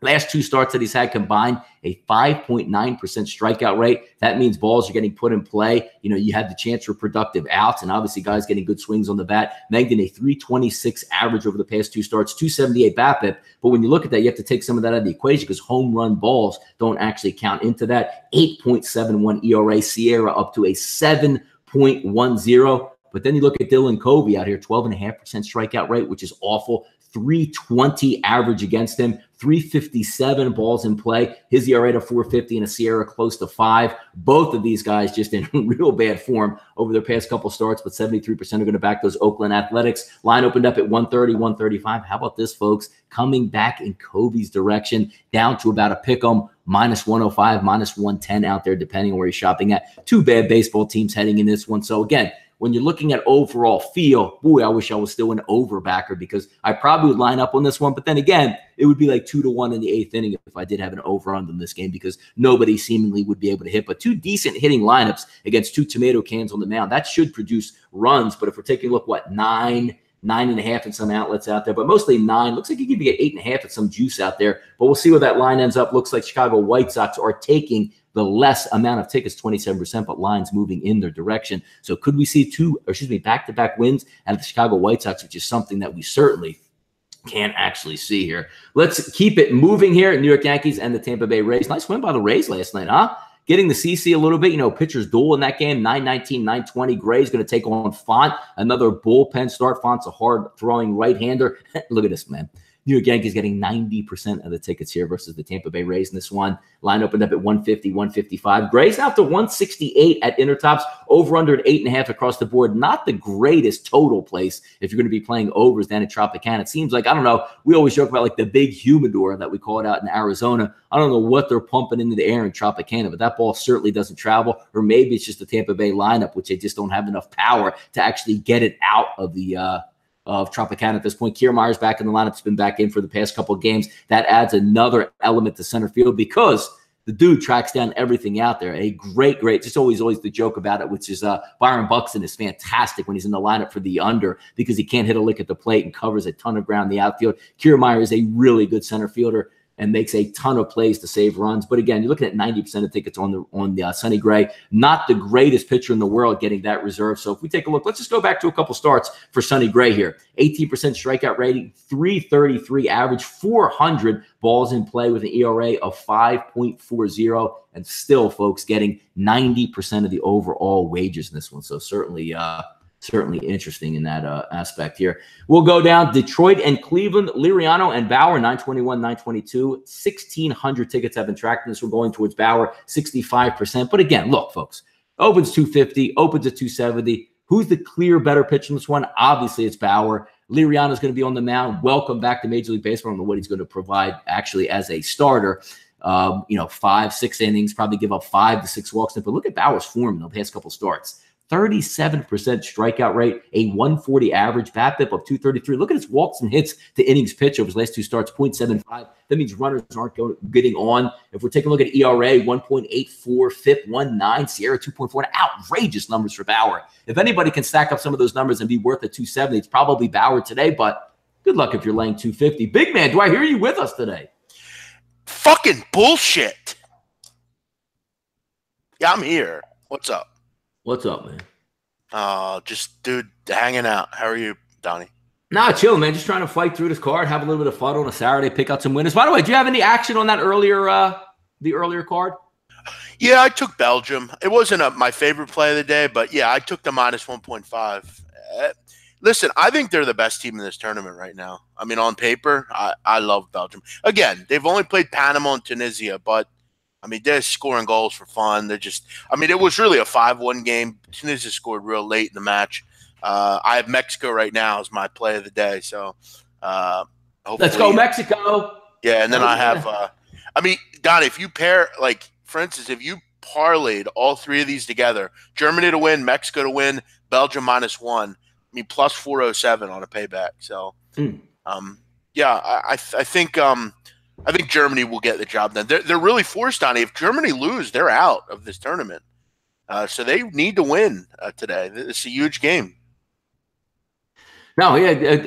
Last 2 starts that he's had combined, a 5.9% strikeout rate. That means balls are getting put in play. You had the chance for productive outs, and obviously guys getting good swings on the bat. Mengden, a 326 average over the past 2 starts, 278 BABIP. But when you look at that, you have to take some of that out of the equation because home run balls don't actually count into that. 8.71 ERA, Sierra up to a 7.10. But then you look at Dylan Covey out here, 12.5% strikeout rate, which is awful. 320 average against him, 357 balls in play. His ERA to 450 and a Sierra close to 5. Both of these guys just in real bad form over their past couple starts, but 73% are going to back those Oakland Athletics. Line opened up at 130, 135. How about this, folks? Coming back in Covey's direction, down to about a pick'em, -105, -110 out there, depending on where you're shopping at. 2 bad baseball teams heading in this one. So again, when you're looking at overall feel, boy, I wish I was still an over backer because I probably would line up on this one. But then again, it would be like 2-1 in the 8th inning if I did have an over on this game because nobody seemingly would be able to hit. But two decent hitting lineups against two tomato cans on the mound, that should produce runs. But if we're taking a look, 9.5 in some outlets out there, but mostly 9. Looks like you could get 8.5 at some juice out there. But we'll see where that line ends up. Looks like Chicago White Sox are taking the less amount of tickets, 27%, but lines moving in their direction. So could we see back-to-back wins out of the Chicago White Sox, which is something that we certainly can't actually see here. Let's keep it moving here. New York Yankees and the Tampa Bay Rays. Nice win by the Rays last night, huh? Getting the CC a little bit, pitchers duel in that game, 9-19, 9-20. Gray's going to take on Font, another bullpen start. Font's a hard-throwing right-hander. Look at this, man. New York Yankees getting 90% of the tickets here versus the Tampa Bay Rays in this one. Line opened up at 150, 155. Gray's out to 168 at Intertops, over under at 8.5 across the board. Not the greatest total place if you're going to be playing overs down at Tropicana. It seems like, I don't know, we always joke about like the big humidor that we call it out in Arizona. I don't know what they're pumping into the air in Tropicana, but that ball certainly doesn't travel. Or maybe it's just the Tampa Bay lineup, which they just don't have enough power to actually get it out of the of Tropicana at this point. Kiermaier's back in the lineup. Has been back in for the past couple of games. That adds another element to center field because the dude tracks down everything out there. A great, just always the joke about it, which is Byron Buxton is fantastic when he's in the lineup for the under because he can't hit a lick at the plate and covers a ton of ground in the outfield. Kiermaier is a really good center fielder and makes a ton of plays to save runs. But again, you're looking at 90% of tickets on the Sonny Gray. Not the greatest pitcher in the world getting that reserve. So if we take a look, let's just go back to a couple starts for Sonny Gray here. 18% strikeout rating, 333 average, 400 balls in play with an ERA of 5.40. And still, folks, getting 90% of the overall wages in this one. So certainly interesting in that aspect here. We'll go down Detroit and Cleveland, Liriano and Bauer, 921, 922. 1,600 tickets have been tracked in this one, going towards Bauer, 65%. But again, look, folks, opens 250, opens at 270. Who's the clear better pitcher in this one? Obviously, it's Bauer. Liriano's going to be on the mound. Welcome back to Major League Baseball. I don't know what he's going to provide actually as a starter. 5-6 innings, probably give up 5 to 6 walks. But look at Bauer's form in the past couple starts. 37% strikeout rate, a 140 average, BABIP of 233. Look at his walks and hits to innings pitch over his last 2 starts, 0.75. That means runners aren't getting on. If we're taking a look at ERA, 1.84, FIP 1.9, Sierra 2.4, outrageous numbers for Bauer. If anybody can stack up some of those numbers and be worth a 270, it's probably Bauer today, but good luck if you're laying 250. Big man, do I hear you with us today? Fucking bullshit. Yeah, I'm here. What's up? What's up, man? Just, dude, hanging out. How are you, Donnie? Nah, chill, man. Just trying to fight through this card, have a little bit of fun on a Saturday, pick out some winners. By the way, do you have any action on that the earlier card? Yeah, I took Belgium. It wasn't my favorite play of the day, but yeah, I took the minus 1.5. Listen, I think they're the best team in this tournament right now. I mean, on paper, I love Belgium. Again, they've only played Panama and Tunisia, but I mean, they're scoring goals for fun. They're just – I mean, it was really a 5-1 game. Tunisia scored real late in the match. I have Mexico right now as my play of the day. So, let's go Mexico. Yeah, and then I have I mean, Don, if you pair – like, for instance, if you parlayed all 3 of these together, Germany to win, Mexico to win, Belgium -1, I mean, plus 407 on a payback. So, yeah, I think I think Germany will get the job done. They're really forced on it. If Germany lose, they're out of this tournament. So they need to win today. It's a huge game. No, yeah. You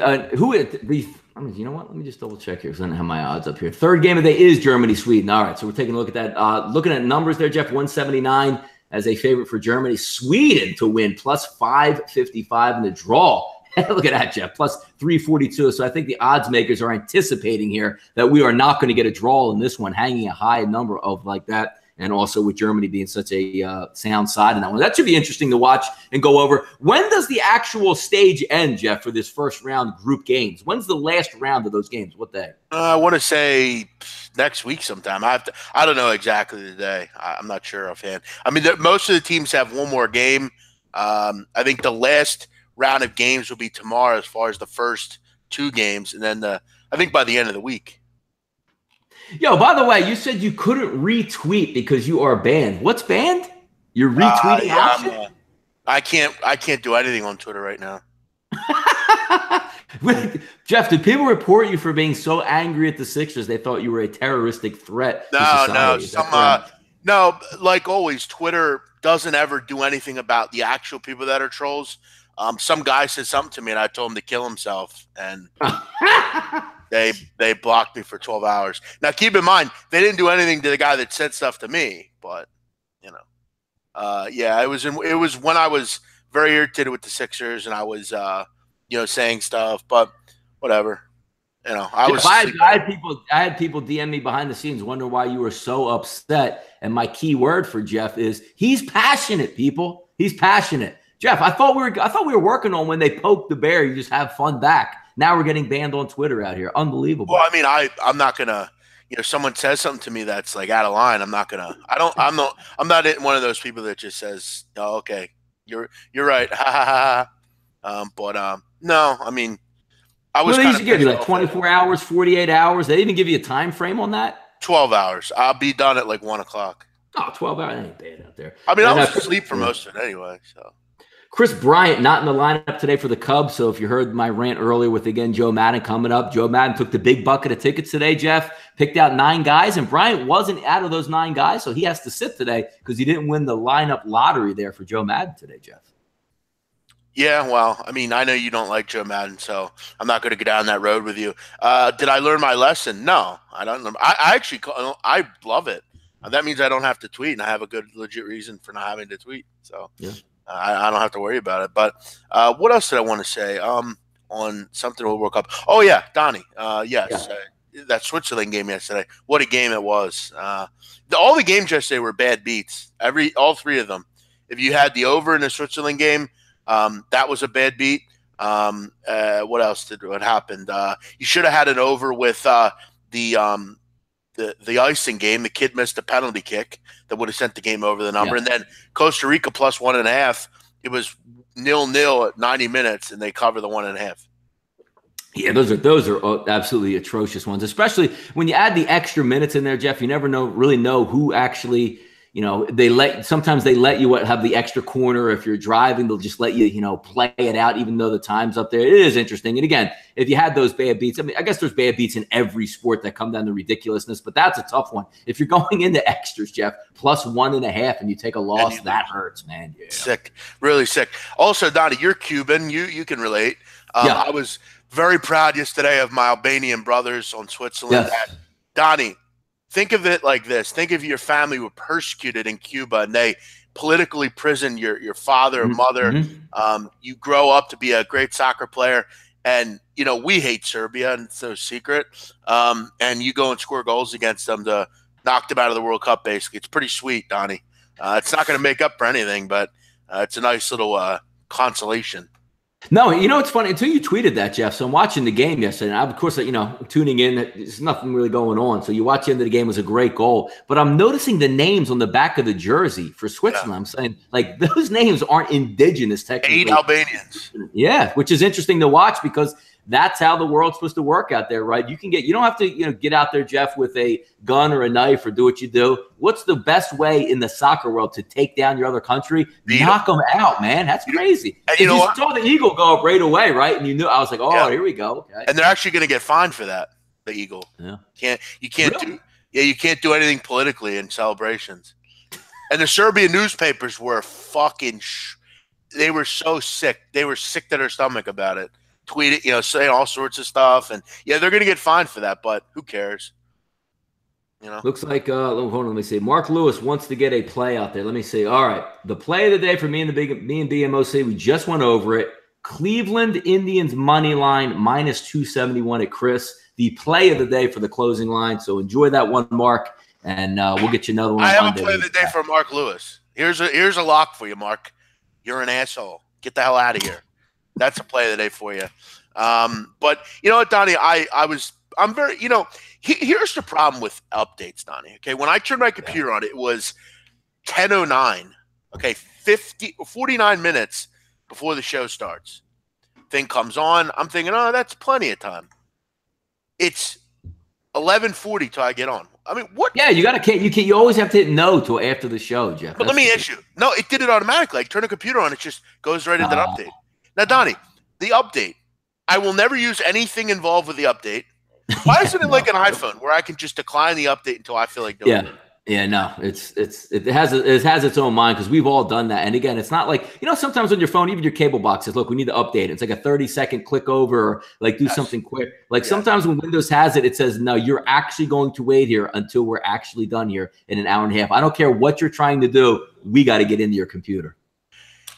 know what? Let me just double check here because I don't have my odds up here. Third game of the day is Germany-Sweden. All right, so we're taking a look at that. Looking at numbers there, Jeff, 179 as a favorite for Germany. Sweden to win, plus 555 in the draw. Look at that, Jeff, plus 342. So I think the odds makers are anticipating here that we are not going to get a draw in this one, hanging a high number of like that. And also with Germany being such a sound side in that one. That should be interesting to watch and go over. When does the actual stage end, Jeff, for this first round group games? When's the last round of those games? What day? I want to say next week sometime. I don't know exactly the day. I'm not sure offhand. I mean, most of the teams have one more game. I think the last round of games will be tomorrow as far as the first 2 games. And then I think by the end of the week. Yo, by the way, you said you couldn't retweet because you are banned. What's banned? You're retweeting action? I can't do anything on Twitter right now. Jeff, did people report you for being so angry at the Sixers they thought you were a terroristic threat to society? No, like always, Twitter doesn't ever do anything about the actual people that are trolls. Some guy said something to me, and I told him to kill himself, and they blocked me for 12 hours. Now, keep in mind, they didn't do anything to the guy that said stuff to me, but yeah, it was when I was very irritated with the Sixers, and I was saying stuff, but whatever. I had people DM me behind the scenes wondering why you were so upset. And my key word for Jeff is he's passionate, people. He's passionate. Jeff, I thought we were working on when they poke the bear, you just have fun back. Now we're getting banned on Twitter out here. Unbelievable. Well, I mean, I'm not gonna, someone says something to me that's like out of line. I'm not one of those people that just says, "Oh, okay, you're right." Ha ha ha. But no, I mean, I was. What did they give you, like 24 hours, 48 hours? They even give you a time frame on that? 12 hours. I'll be done at like 1 o'clock. Oh, 12 hours. That ain't bad out there. I mean, I was asleep for most of it anyway. So. Chris Bryant not in the lineup today for the Cubs. So if you heard my rant earlier with, again, Joe Madden coming up, Joe Madden took the big bucket of tickets today, Jeff, picked out 9 guys, and Bryant wasn't out of those 9 guys, so he has to sit today because he didn't win the lineup lottery there for Joe Madden today, Jeff. Yeah, well, I mean, I know you don't like Joe Madden, so I'm not going to go down that road with you. Did I learn my lesson? No, I don't. I love it. That means I don't have to tweet, and I have a good, legit reason for not having to tweet. So yeah. I don't have to worry about it. But what else did I want to say on something with World Cup? Oh, yeah, Donnie. Yes, that Switzerland game yesterday. What a game it was. All the games yesterday were bad beats. All 3 of them. If you had the over in the Switzerland game, that was a bad beat. What else what happened? You should have had an over with the icing game. The kid missed a penalty kick that would have sent the game over the number. Yeah. And then Costa Rica plus 1.5. It was 0-0 at 90 minutes, and they cover the 1.5. Yeah, those are absolutely atrocious ones, especially when you add the extra minutes in there, Jeff. You never really know who actually. Sometimes they let you have the extra corner. If you're driving, they'll just let you, play it out, even though the time's up there. It is interesting. And again, if you had those bad beats, I mean, I guess there's bad beats in every sport that come down to ridiculousness, but that's a tough one. If you're going into extras, Jeff, plus 1.5 and you take a loss, that hurts, man. Yeah. Sick, really sick. Also, Donnie, you're Cuban. You can relate. I was very proud yesterday of my Albanian brothers on Switzerland. Yes. Donnie, think of it like this. Think if your family were persecuted in Cuba and they politically imprisoned your father or mother. Mm-hmm. You grow up to be a great soccer player. And, we hate Serbia, and it's no secret. And you go and score goals against them to knock them out of the World Cup, basically. It's pretty sweet, Donnie. It's not going to make up for anything, but it's a nice little consolation. No, it's funny. Until you tweeted that, Jeff. So I'm watching the game yesterday. And of course, tuning in. There's nothing really going on. So you watch the end of the game. It was a great goal. But I'm noticing the names on the back of the jersey for Switzerland. Yeah. I'm saying, like, those names aren't indigenous, technically. 8 Albanians. Yeah, which is interesting to watch because that's how the world's supposed to work out there, right? You don't have to, get out there, Jeff, with a gun or a knife or do what you do. What's the best way in the soccer world to take down your other country? Knock them out, man. That's crazy. And you saw the eagle go up right away, right? And I was like, here we go. Okay. And they're actually going to get fined for that. The eagle. Yeah. You can't do anything politically in celebrations. And the Serbian newspapers were fucking. They were so sick. They were sick to their stomach about it. Tweet it, saying all sorts of stuff, and they're going to get fined for that, but who cares? Looks like hold on, let me see. Mark Lewis wants to get a play out there. Let me see. All right, the play of the day for me and BMOC. We just went over it. Cleveland Indians money line minus 271 at Chris. The play of the day for the closing line. So enjoy that one, Mark, and we'll get you another one. I have a play of the day for Mark Lewis. Here's a lock for you, Mark. You're an asshole. Get the hell out of here. That's a play of the day for you. But you know what, Donnie? I'm very, here's the problem with updates, Donnie. Okay. When I turned my computer on, it was 10:09. Okay. 49 minutes before the show starts. Thing comes on. I'm thinking, that's plenty of time. It's 11:40 till I get on. I mean, what? Yeah, you always have to hit no till after the show, Jeff. But let me ask you. No, it did it automatically. I turn the computer on, it just goes right into the update. Now, Donnie, the update. I will never use anything involved with the update. Why isn't it like an iPhone where I can just decline the update until I feel like doing it? Yeah, no, it has its own mind because we've all done that. And again, it's not like, sometimes on your phone, even your cable box says, look, we need to update it. It's like a 30-second click over, or like do something quick. Like sometimes when Windows has it, it says, no, you're actually going to wait here until we're actually done here in an hour and a half. I don't care what you're trying to do. We got to get into your computer.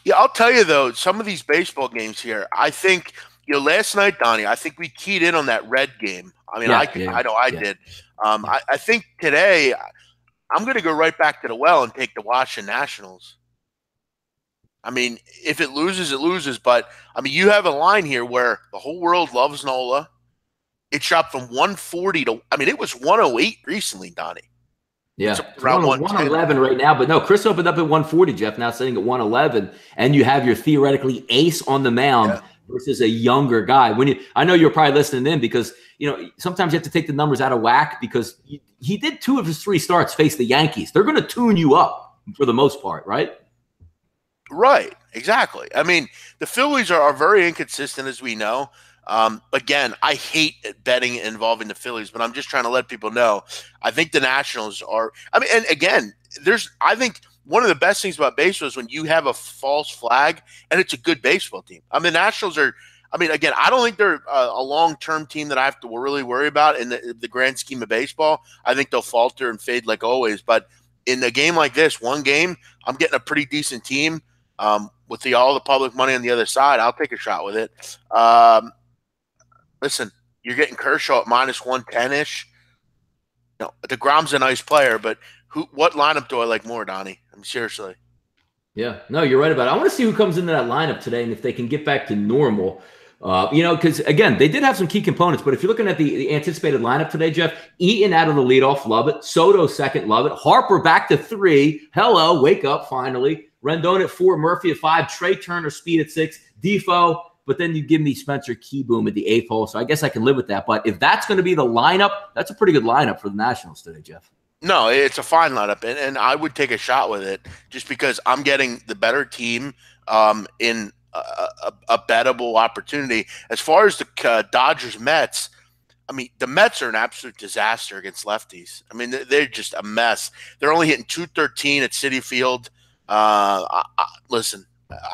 Yeah, I'll tell you though, some of these baseball games here, I think, last night, Donnie, I think we keyed in on that Red game. I mean, I know I did. I think today I'm going to go right back to the well and take the Washington Nationals. I mean, if it loses, it loses. But, I mean, you have a line here where the whole world loves Nola. It shot from 140 to – I mean, it was 108 recently, Donnie. Yeah, it's around 111 right now. But, no, Chris opened up at 140, Jeff, now sitting at 111. And you have your theoretically ace on the mound versus a younger guy. I know you're probably listening in because, sometimes you have to take the numbers out of whack because he did 2 of his 3 starts face the Yankees. They're going to tune you up for the most part, right? Right, exactly. I mean, the Phillies are very inconsistent, as we know. Again, I hate betting involving the Phillies, but I'm just trying to let people know. I think the Nationals are – I mean, and again, I think one of the best things about baseball is when you have a false flag and it's a good baseball team. I mean, the Nationals are – I mean, again, I don't think they're a long-term team that I have to really worry about in the grand scheme of baseball. I think they'll falter and fade like always. But in a game like this, one game, I'm getting a pretty decent team with all the public money on the other side. I'll take a shot with it. Listen, you're getting Kershaw at minus 110-ish. DeGrom's a nice player, but what lineup do I like more, Donnie? I mean, seriously. Yeah, no, you're right about it. I want to see who comes into that lineup today and if they can get back to normal. Because, again, they did have some key components. But if you're looking at the anticipated lineup today, Jeff, Eaton out of the leadoff, love it. Soto second, love it. Harper back to 3. Hello, wake up, finally. Rendon at 4, Murphy at 5, Trey Turner speed at 6, Defoe. But then you give me Spencer Keyboom at the 8th hole. So I guess I can live with that. But if that's going to be the lineup, that's a pretty good lineup for the Nationals today, Jeff. No, it's a fine lineup, and I would take a shot with it just because I'm getting the better team in a bettable opportunity. As far as the Dodgers-Mets, I mean, the Mets are an absolute disaster against lefties. I mean, they're just a mess. They're only hitting .213 at Citi Field. Listen,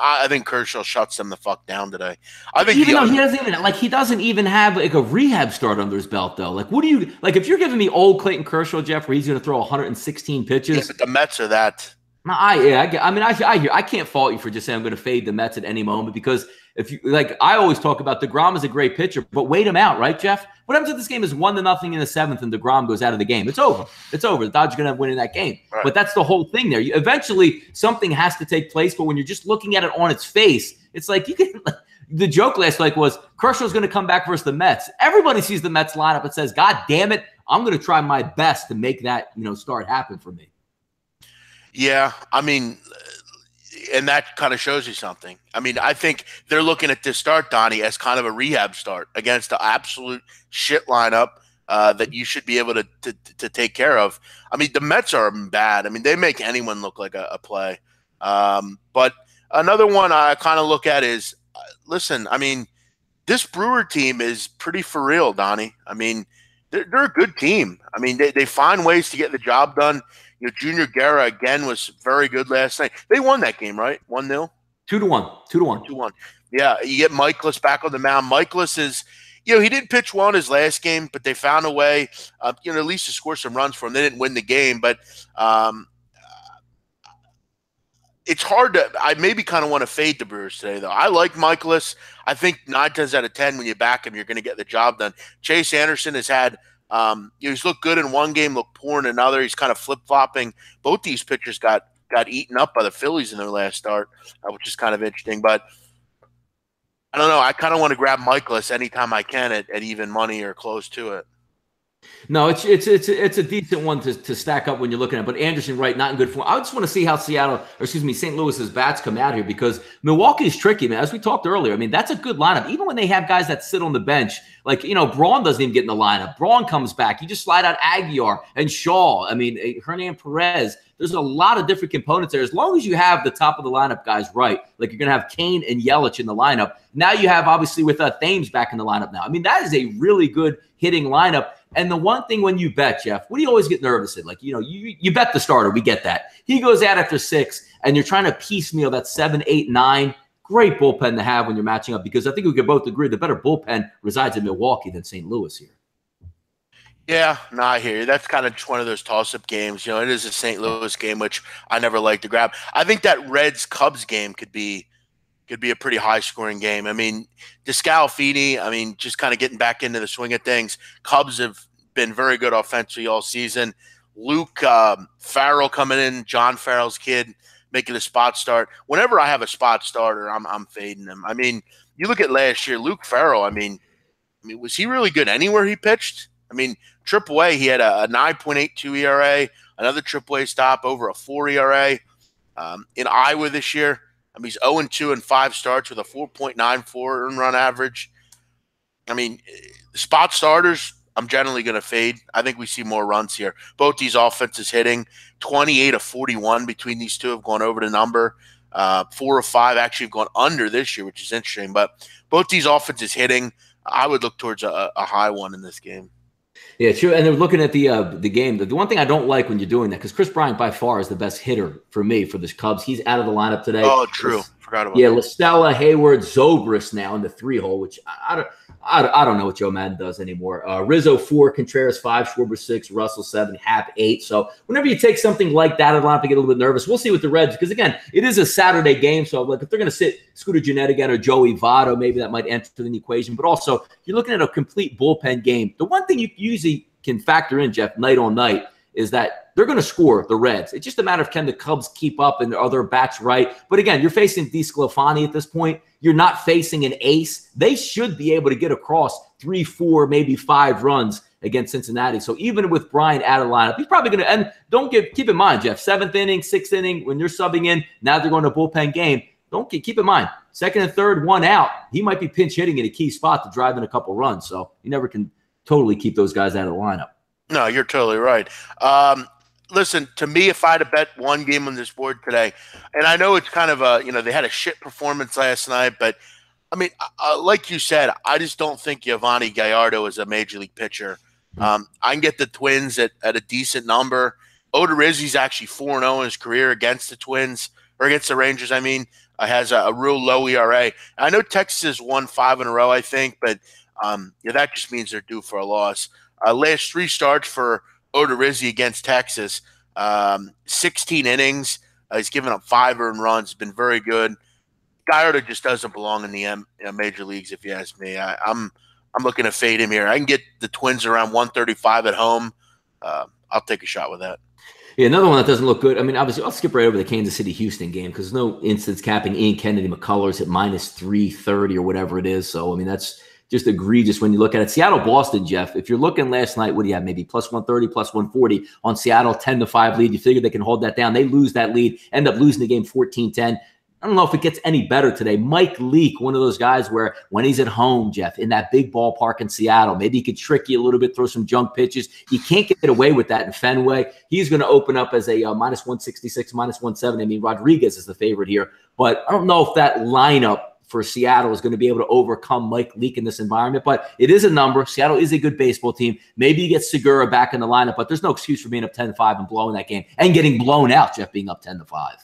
I think Kershaw shuts them the fuck down today. I think he doesn't even have like a rehab start under his belt though. Like, what do you like if you're giving me old Clayton Kershaw, Jeff, where he's going to throw 116 pitches? Yeah, but the Mets are that. No, I can't fault you for just saying I'm going to fade the Mets at any moment because if you like, I always talk about DeGrom is a great pitcher, but wait him out, right, Jeff? What happens if this game is 1-0 in the 7th and DeGrom goes out of the game? It's over. It's over. The Dodgers are going to win in that game. Right. But that's the whole thing there. Eventually, something has to take place. But when you're just looking at it on its face, it's like you can. The joke last week was Kershaw's going to come back versus the Mets. Everybody sees the Mets lineup and says, "God damn it, I'm going to try my best to make that start happen for me." Yeah, I mean, and that kind of shows you something. I mean, I think they're looking at this start, Donnie, as kind of a rehab start against the absolute shit lineup that you should be able to take care of. I mean, the Mets are bad. I mean, they make anyone look like a play. But another one I kind of look at is, listen, I mean, this Brewer team is pretty for real, Donnie. I mean, they're a good team. I mean, they find ways to get the job done. Junior Guerra, again, was very good last night. They won that game, right? 1-0? 2-1. 2-1. 2-1. Yeah, you get Michaelis back on the mound. Michaelis is, he didn't pitch well in his last game, but they found a way, at least to score some runs for him. They didn't win the game, but it's hard to – I maybe kind of want to fade the Brewers today, though. I like Michaelis. I think 9 times out of 10, when you back him, you're going to get the job done. Chase Anderson has had – he's looked good in one game, looked poor in another. He's kind of flip-flopping. Both these pitchers got eaten up by the Phillies in their last start, which is kind of interesting. But I don't know. I kind of want to grab Michaelis anytime I can at even money or close to it. No, it's a decent one to stack up when you're looking at. But Anderson, right, not in good form. I just want to see how St. Louis's bats come out here because Milwaukee's tricky, man. As we talked earlier, I mean that's a good lineup. Even when they have guys that sit on the bench, like Braun doesn't even get in the lineup. Braun comes back. You just slide out Aguilar and Shaw. I mean Hernan Perez. There's a lot of different components there. As long as you have the top of the lineup guys right, like you're going to have Kane and Yelich in the lineup. Now you have obviously with Thames back in the lineup now. I mean that is a really good hitting lineup. And the one thing when you bet, Jeff, what do you always get nervous in? Like, you bet the starter. We get that. He goes out after 6, and you're trying to piecemeal that 7, 8, 9. Great bullpen to have when you're matching up because I think we could both agree the better bullpen resides in Milwaukee than St. Louis here. Yeah, no, I hear you. That's kind of just one of those toss-up games. It is a St. Louis game, which I never like to grab. I think that Reds-Cubs game could be a pretty high-scoring game. I mean, Descalfini, just kind of getting back into the swing of things. Cubs have been very good offensively all season. Luke Farrell coming in, John Farrell's kid, making a spot start. Whenever I have a spot starter, I'm fading him. I mean, you look at last year, Luke Farrell, was he really good anywhere he pitched? AAA, he had a 9.82 ERA, another AAA stop, over a 4 ERA. In Iowa this year, he's 0-2 in 5 starts with a 4.94 earned run average. Spot starters, I'm generally going to fade. I think we see more runs here. Both these offenses hitting 28 of 41 between these two have gone over the number. 4 of 5 actually have gone under this year, which is interesting. But both these offenses hitting, I would look towards a high one in this game. Yeah, true. And they're looking at the game. The one thing I don't like when you're doing that, because Chris Bryant by far is the best hitter for me for the Cubs. He's out of the lineup today. Oh, true. Forgot about that. LaStella, Hayward, Zobrist now in the 3-hole, which I don't know what Joe Madden does anymore. Rizzo 4, Contreras 5, Schwarber 6, Russell 7, Happ 8. So whenever you take something like that out of the lineup, I get a little bit nervous. We'll see with the Reds because, again, it is a Saturday game. So if they're going to sit Scooter Gennett again or Joey Votto, maybe that might enter the equation. But also, you're looking at a complete bullpen game. The one thing you usually can factor in, Jeff, night on night, is that they're going to score the Reds. It's just a matter of can the Cubs keep up and are their bats right. But again, you're facing DeSclafani at this point. You're not facing an ace. They should be able to get across 3, 4, maybe 5 runs against Cincinnati. So even with Bryant out of the lineup, he's probably going to – and keep in mind, Jeff, 7th inning, 6th inning, when you're subbing in, now they're going to a bullpen game. Keep in mind, 2nd and 3rd, 1 out, he might be pinch hitting in a key spot to drive in a couple runs. So you never can totally keep those guys out of the lineup. No, you're totally right. Listen, to me, if I had to bet one game on this board today, and I know it's kind of they had a shit performance last night, but like you said, I just don't think Yovani Gallardo is a major league pitcher. I can get the Twins at a decent number. Odorizzi's actually 4-0 in his career against the Twins, or against the Rangers, has a real low ERA. I know Texas has won 5 in a row, I think, but that just means they're due for a loss. Last 3 starts for Odorizzi against Texas, 16 innings. He's given up 5 earned runs. Been very good. Gallardo just doesn't belong in the major leagues, if you ask me. I'm looking to fade him here. I can get the Twins around 135 at home. I'll take a shot with that. Yeah, another one that doesn't look good. Obviously, I'll skip right over the Kansas City-Houston game because there's no instance capping Ian Kennedy McCullers at minus 330 or whatever it is. So, that's just egregious when you look at it. Seattle-Boston, Jeff, if you're looking last night, what do you have? Maybe plus 130, plus 140 on Seattle, 10-5 lead. You figure they can hold that down. They lose that lead, end up losing the game 14-10. I don't know if it gets any better today. Mike Leake, one of those guys where when he's at home, Jeff, in that big ballpark in Seattle, maybe he could trick you a little bit, throw some junk pitches. You can't get away with that in Fenway. He's going to open up as a minus 166, minus 170. Rodriguez is the favorite here. But I don't know if that lineup for Seattle is going to be able to overcome Mike Leake in this environment. But it is a number. Seattle is a good baseball team. Maybe you get Segura back in the lineup, but there's no excuse for being up 10-5 and blowing that game and getting blown out, Jeff, being up 10-5.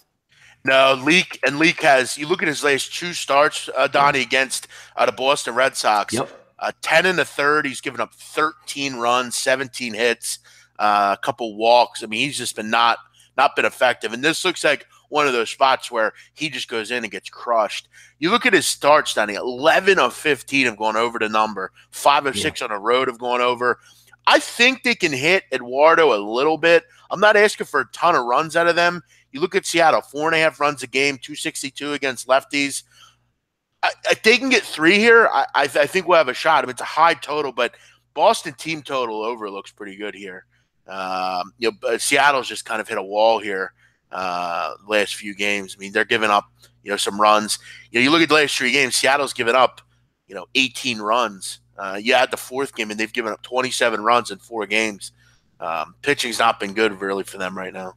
No, Leake has – you look at his last 2 starts, Donnie, against the Boston Red Sox. Yep. 10 in the 3rd. He's given up 13 runs, 17 hits, a couple walks. He's just been not been effective. And this looks like one of those spots where he just goes in and gets crushed. You look at his starts, Donnie, 11 of 15 have gone over the number. 5 of 6 on the road have gone over. I think they can hit Eduardo a little bit. I'm not asking for a ton of runs out of them. You look at Seattle, 4.5 runs a game, 262 against lefties. If they can get 3 here, I think we'll have a shot. It's a high total, but Boston team total over looks pretty good here. But Seattle's just kind of hit a wall here last few games. I mean, they're giving up, some runs. You look at the last 3 games, Seattle's given up, 18 runs. You add the 4th game, and they've given up 27 runs in 4 games. Pitching's not been good really for them right now.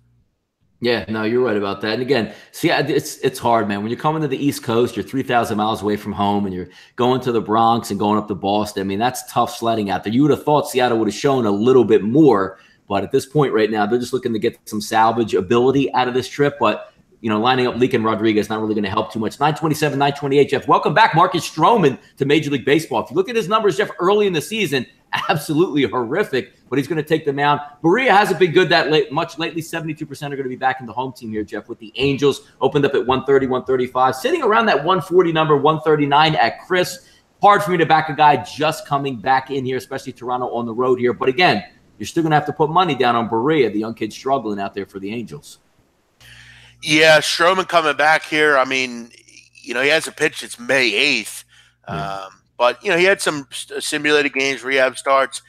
Yeah, no, you're right about that. And again, see, it's hard, man. When you're coming to the East Coast, you're 3,000 miles away from home, and you're going to the Bronx and going up to Boston. I mean, that's tough sledding out there. You would have thought Seattle would have shown a little bit more, but at this point right now, they're just looking to get some salvage ability out of this trip. But, lining up Leake and Rodriguez not really going to help too much. 927, 928, Jeff. Welcome back, Marcus Stroman, to Major League Baseball. If you look at his numbers, Jeff, early in the season, absolutely horrific, but he's going to take the mound. Berea hasn't been good much lately. 72% are going to be back in the home team here, Jeff, with the Angels. Opened up at 130, 135, sitting around that 140 number, 139 at Chris. Hard for me to back a guy just coming back in here, especially Toronto on the road here. But again, you're still going to have to put money down on Berea, the young kid struggling out there for the Angels. Yeah, Stroman coming back here. I mean, he hasn't pitched since May 8th. But, he had some simulated games, rehab starts.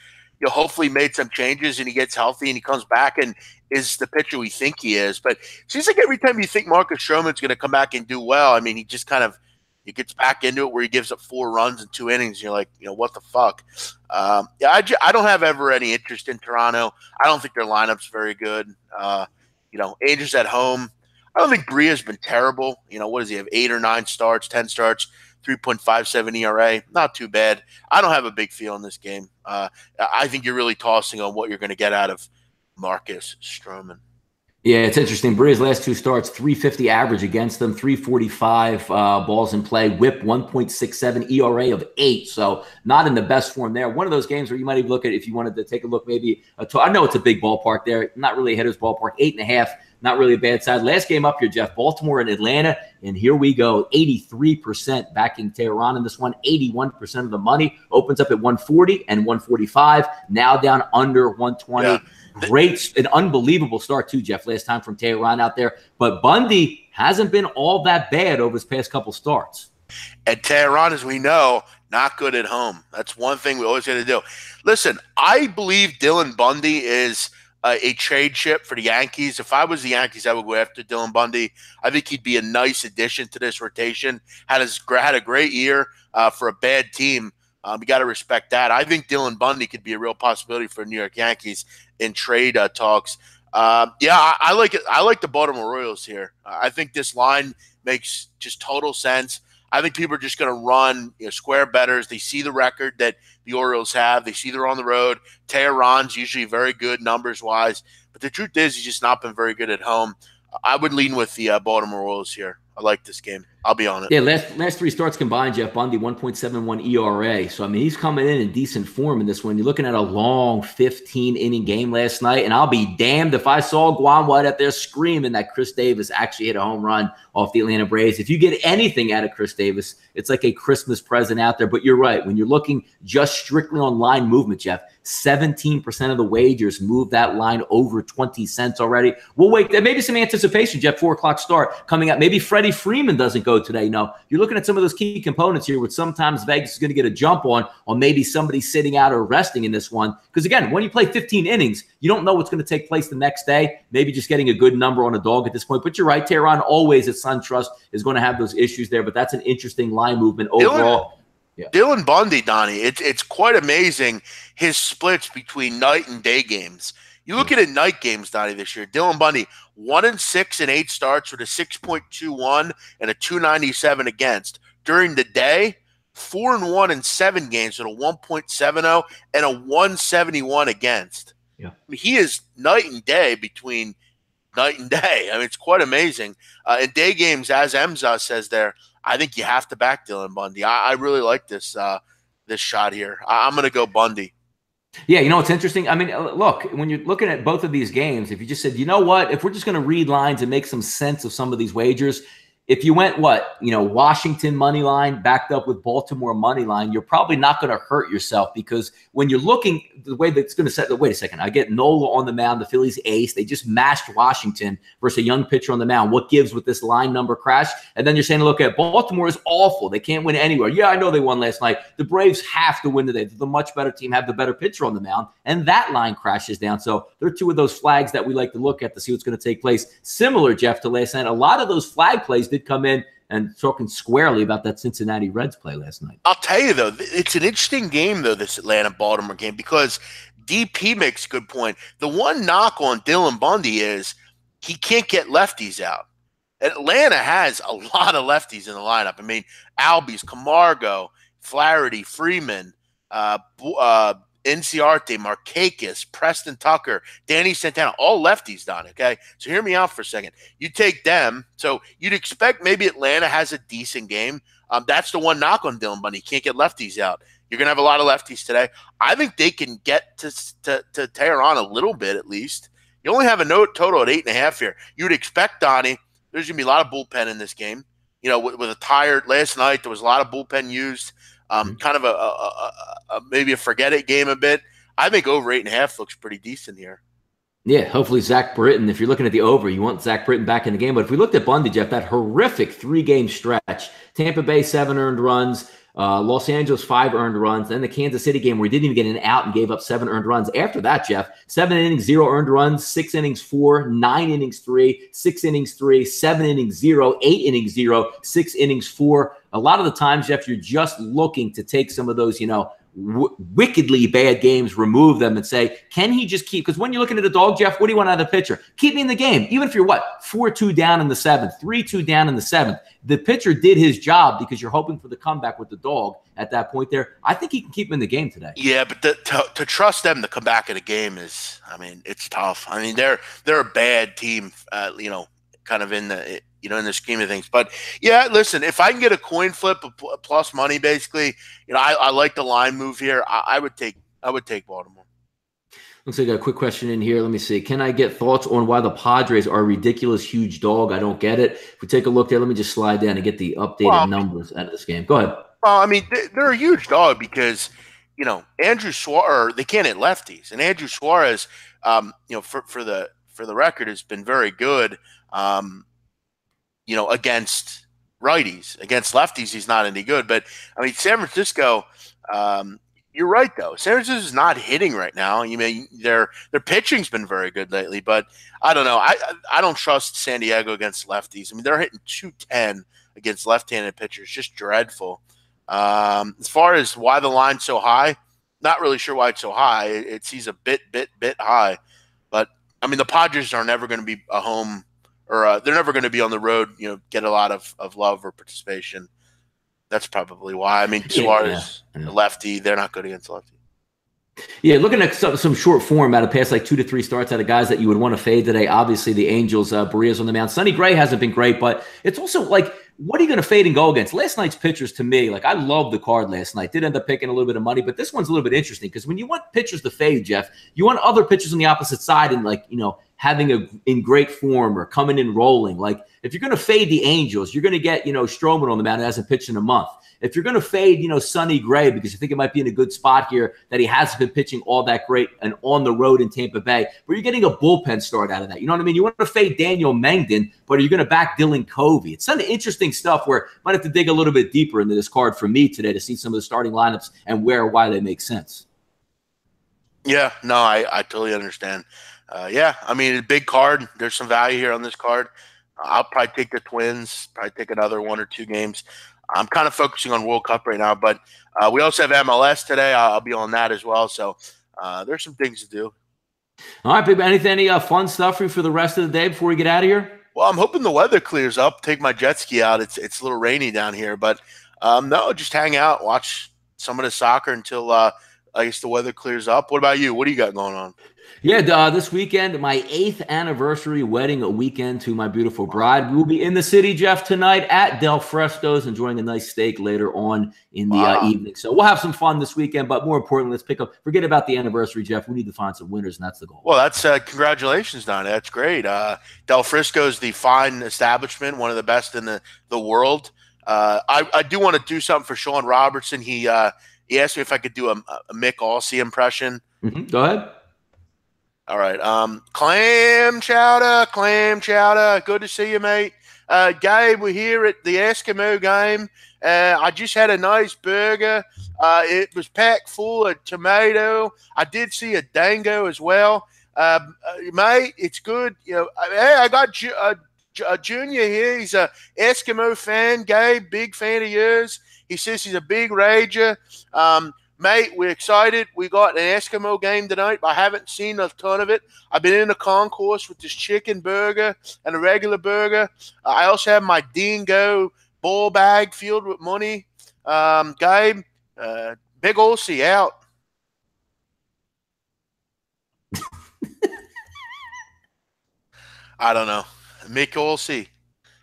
Hopefully made some changes and he gets healthy and he comes back and is the pitcher we think he is. But it seems like every time you think Marcus Stroman's going to come back and do well, I mean, he just kind of he gets back into it where he gives up 4 runs in 2 innings. And you're like, what the fuck? I don't have ever any interest in Toronto. I don't think their lineup's very good. Angels at home. I don't think Brea's been terrible. What does he have? 8 or 9 starts, 10 starts, 3.57 ERA. Not too bad. I don't have a big feel in this game. I think you're really tossing on what you're going to get out of Marcus Stroman. Yeah, it's interesting. Brea's last 2 starts, 350 average against them, 345 balls in play, whip 1.67, ERA of 8. So not in the best form there. One of those games where you might even look at, if you wanted to take a look, maybe I know it's a big ballpark there, not really a hitter's ballpark, 8.5. Not really a bad side. Last game up here, Jeff, Baltimore and Atlanta. And here we go, 83% backing Tehran in this one, 81% of the money. Opens up at 140 and 145, now down under 120. Yeah. Great, an unbelievable start too, Jeff, last time from Tehran out there. But Bundy hasn't been all that bad over his past couple starts. And Tehran, as we know, not good at home. That's one thing we always got to do. Listen, I believe Dylan Bundy is a trade chip for the Yankees. If I was the Yankees, I would go after Dylan Bundy. I think he'd be a nice addition to this rotation. Had a great year for a bad team. You got to respect that. I think Dylan Bundy could be a real possibility for New York Yankees in trade talks. I like it. I like the Baltimore Royals here. I think this line makes just total sense. I think people are just going to run square bettors. They see the record that the Orioles have. They see they're on the road. Tehran's usually very good numbers-wise. But the truth is he's just not been very good at home. I would lean with the Baltimore Orioles here. I like this game. I'll be on it. Yeah, last 3 starts combined, Jeff Bundy, 1.71 ERA. So, I mean, he's coming in decent form in this one. You're looking at a long 15-inning game last night, and I'll be damned if I saw Guam White out there screaming that Chris Davis actually hit a home run off the Atlanta Braves. If you get anything out of Chris Davis, it's like a Christmas present out there. But you're right. When you're looking just strictly on line movement, Jeff, 17% of the wagers move that line over 20 cents already. We'll wait. There may be some anticipation, Jeff, 4 o'clock start coming up. Maybe Freddie Freeman doesn't go today. You're looking at some of those key components here, which sometimes Vegas is going to get a jump on maybe somebody sitting out or resting in this one. Because, again, when you play 15 innings, you don't know what's going to take place the next day. Maybe just getting a good number on a dog at this point. But you're right, Tehran always at SunTrust is going to have those issues there. But that's an interesting line movement overall. Dylan Bundy, Donnie, it's quite amazing his splits between night and day games. You look at night games, Donnie, this year. Dylan Bundy, 1-6 in 8 starts with a 6.21 and a 297 against. During the day, 4-1 in 7 games with a 1.70 and a 171 against. Yeah, I mean, he is night and day between night and day. I mean, it's quite amazing. In day games, as Emza says there, I think you have to back Dylan Bundy. I really like this shot here. I'm going to go Bundy. Yeah, it's interesting. I mean, look, when you're looking at both of these games, if you just said, you know what, if we're just going to read lines and make some sense of some of these wagers, if you went Washington money line backed up with Baltimore money line, you're probably not going to hurt yourself, because when you're looking the way that's going to set, wait a second, I get Nola on the mound, the Phillies ace. They just mashed Washington versus a young pitcher on the mound. What gives with this line number crash? And then you're saying, look at Baltimore is awful. They can't win anywhere. Yeah, I know they won last night. The Braves have to win today. They're the much better team, have the better pitcher on the mound, and that line crashes down. So there are two of those flags that we like to look at to see what's going to take place. Similar, Jeff, to last night. A lot of those flag plays did come in, and talking squarely about that Cincinnati Reds play last night. I'll tell you, though, it's an interesting game, though, this Atlanta-Baltimore game, because DP makes a good point. The one knock on Dylan Bundy is he can't get lefties out. Atlanta has a lot of lefties in the lineup. I mean, Albies, Camargo, Flaherty, Freeman, Inciarte, Markakis, Preston Tucker, Danny Santana, all lefties, Don, okay? So hear me out for a second. You take them, so you'd expect maybe Atlanta has a decent game. That's the one knock on Dylan Bundy. He can't get lefties out. You're going to have a lot of lefties today. I think they can get to tear on a little bit at least. You only have a total at 8.5 here. You would expect, Donnie, there's going to be a lot of bullpen in this game. You know, with a tired last night, there was a lot of bullpen used. Kind of a maybe a forget it game a bit. I think over 8.5 looks pretty decent here. Yeah, hopefully Zach Britton. If you're looking at the over, you want Zach Britton back in the game. But if we looked at Bundy, Jeff, that horrific 3-game stretch, Tampa Bay 7 earned runs, Los Angeles 5 earned runs, then the Kansas City game where he didn't even get an out and gave up 7 earned runs. After that, Jeff, 7 innings, 0 earned runs, 6 innings, 4, 9 innings, 3, 6 innings, 3, 7 innings, 0, 8 innings, 0, 6 innings, 4. A lot of the times, Jeff, you're just looking to take some of those, wickedly bad games, remove them, and say, can he just keep? Because when you're looking at a dog, Jeff, what do you want out of the pitcher? Keep me in the game. Even if you're 4-2 down in the 7th, 3-2 down in the 7th. The pitcher did his job because you're hoping for the comeback with the dog at that point there. I think he can keep him in the game today. Yeah, but to trust them to come back in a game is, it's tough. I mean, they're a bad team, kind of in the in the scheme of things. But yeah, listen, if I can get a coin flip plus money, basically, I like the line move here. I would take Baltimore. Looks like a quick question in here. Let me see. Can I get thoughts on why the Padres are a ridiculous huge dog? I don't get it. If we take a look there, let me just slide down and get the updated numbers out of this game. Go ahead. Well, they're a huge dog because, Andrew Suarez, they can't hit lefties. And Andrew Suarez, for the record, has been very good, against righties. Against lefties, he's not any good. But, San Francisco, you're right, though. San Francisco is not hitting right now. Their pitching's been very good lately, but I don't know. I don't trust San Diego against lefties. They're hitting 210 against left-handed pitchers, just dreadful. As far as why the line's so high, not really sure why it's so high. It seems a bit high, but the Padres are never going to be a home, or they're never going to be on the road. Get a lot of love or participation. That's probably why. Suarez, lefty, they're not good against lefty. Yeah, looking at some short form out of past 2 to 3 starts out of guys that you would want to fade today. Obviously, the Angels, Barria's on the mound. Sonny Gray hasn't been great, but it's also what are you going to fade and go against? Last night's pitchers, to me, I love the card last night. Did end up picking a little bit of money, but this one's a little bit interesting because when you want pitchers to fade, Jeff, you want other pitchers on the opposite side and having in great form or coming in rolling. If you're going to fade the Angels, you're going to get, Stroman on the mound who hasn't pitched in a month. If you're going to fade, Sonny Gray, because you think it might be in a good spot here, that he hasn't been pitching all that great and on the road in Tampa Bay, where you're getting a bullpen start out of that. You know what I mean? You want to fade Daniel Mengden, but are you going to back Dylan Covey? It's some interesting stuff where I might have to dig a little bit deeper into this card for me today to see some of the starting lineups and why they make sense. Yeah, no, I totally understand. A big card. There's some value here on this card. I'll probably take the Twins, probably take another 1 or 2 games. I'm kind of focusing on World Cup right now, but we also have MLS today. I'll be on that as well. So there's some things to do. All right, baby. Any fun stuff for the rest of the day before we get out of here? Well, I'm hoping the weather clears up. Take my jet ski out. It's a little rainy down here, but no, just hang out, watch some of the soccer until I guess the weather clears up. What about you? What do you got going on? Yeah, this weekend, my 8th anniversary wedding weekend to my beautiful bride. We'll be in the city, Jeff, tonight at Del Fresco's, enjoying a nice steak later on in the evening. So we'll have some fun this weekend, but more importantly, forget about the anniversary, Jeff. We need to find some winners, and that's the goal. Well, that's congratulations, Donnie. That's great. Del Frisco's the fine establishment, one of the best in the world. I do want to do something for Sean Robertson. He asked me if I could do a Mick Alsey impression. Go ahead. All right. Clam chowder. Good to see you, mate. Gabe, we're here at the Eskimo game. I just had a nice burger. It was packed full of tomato. I did see a dango as well. Mate, it's good. Hey, I got Junior here. He's a Eskimo fan. Gabe, big fan of yours. He says he's a big rager. Mate, we're excited. We got an Eskimo game tonight. I haven't seen a ton of it. I've been in the concourse with this chicken burger and a regular burger. I also have my dingo ball bag filled with money. Gabe, Big Olsey out. I don't know. Mick Olsey.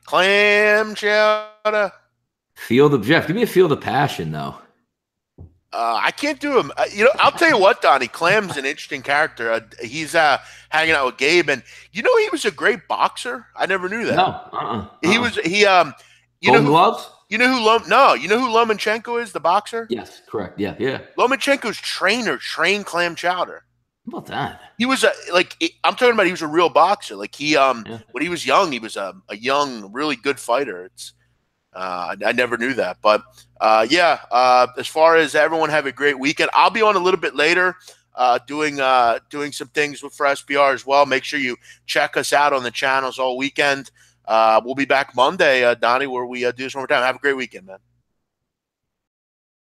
Clam chowder. Jeff, give me a feel the passion, though. I can't do him. I'll tell you what, Donnie. Clam's an interesting character. He's hanging out with Gabe, and he was a great boxer. I never knew that. No, He was. Golden gloves. You know who Lomachenko is, the boxer? Yes, correct. Yeah. Lomachenko's trainer trained Clam Chowder. How about that? He was I'm talking about. He was a real boxer. Like when he was young, he was a young, really good fighter. I never knew that, but as far as everyone have a great weekend. I'll be on a little bit later, doing some things for SBR as well. Make sure you check us out on the channels all weekend. We'll be back Monday, Donnie, where we do this one more time. Have a great weekend, man.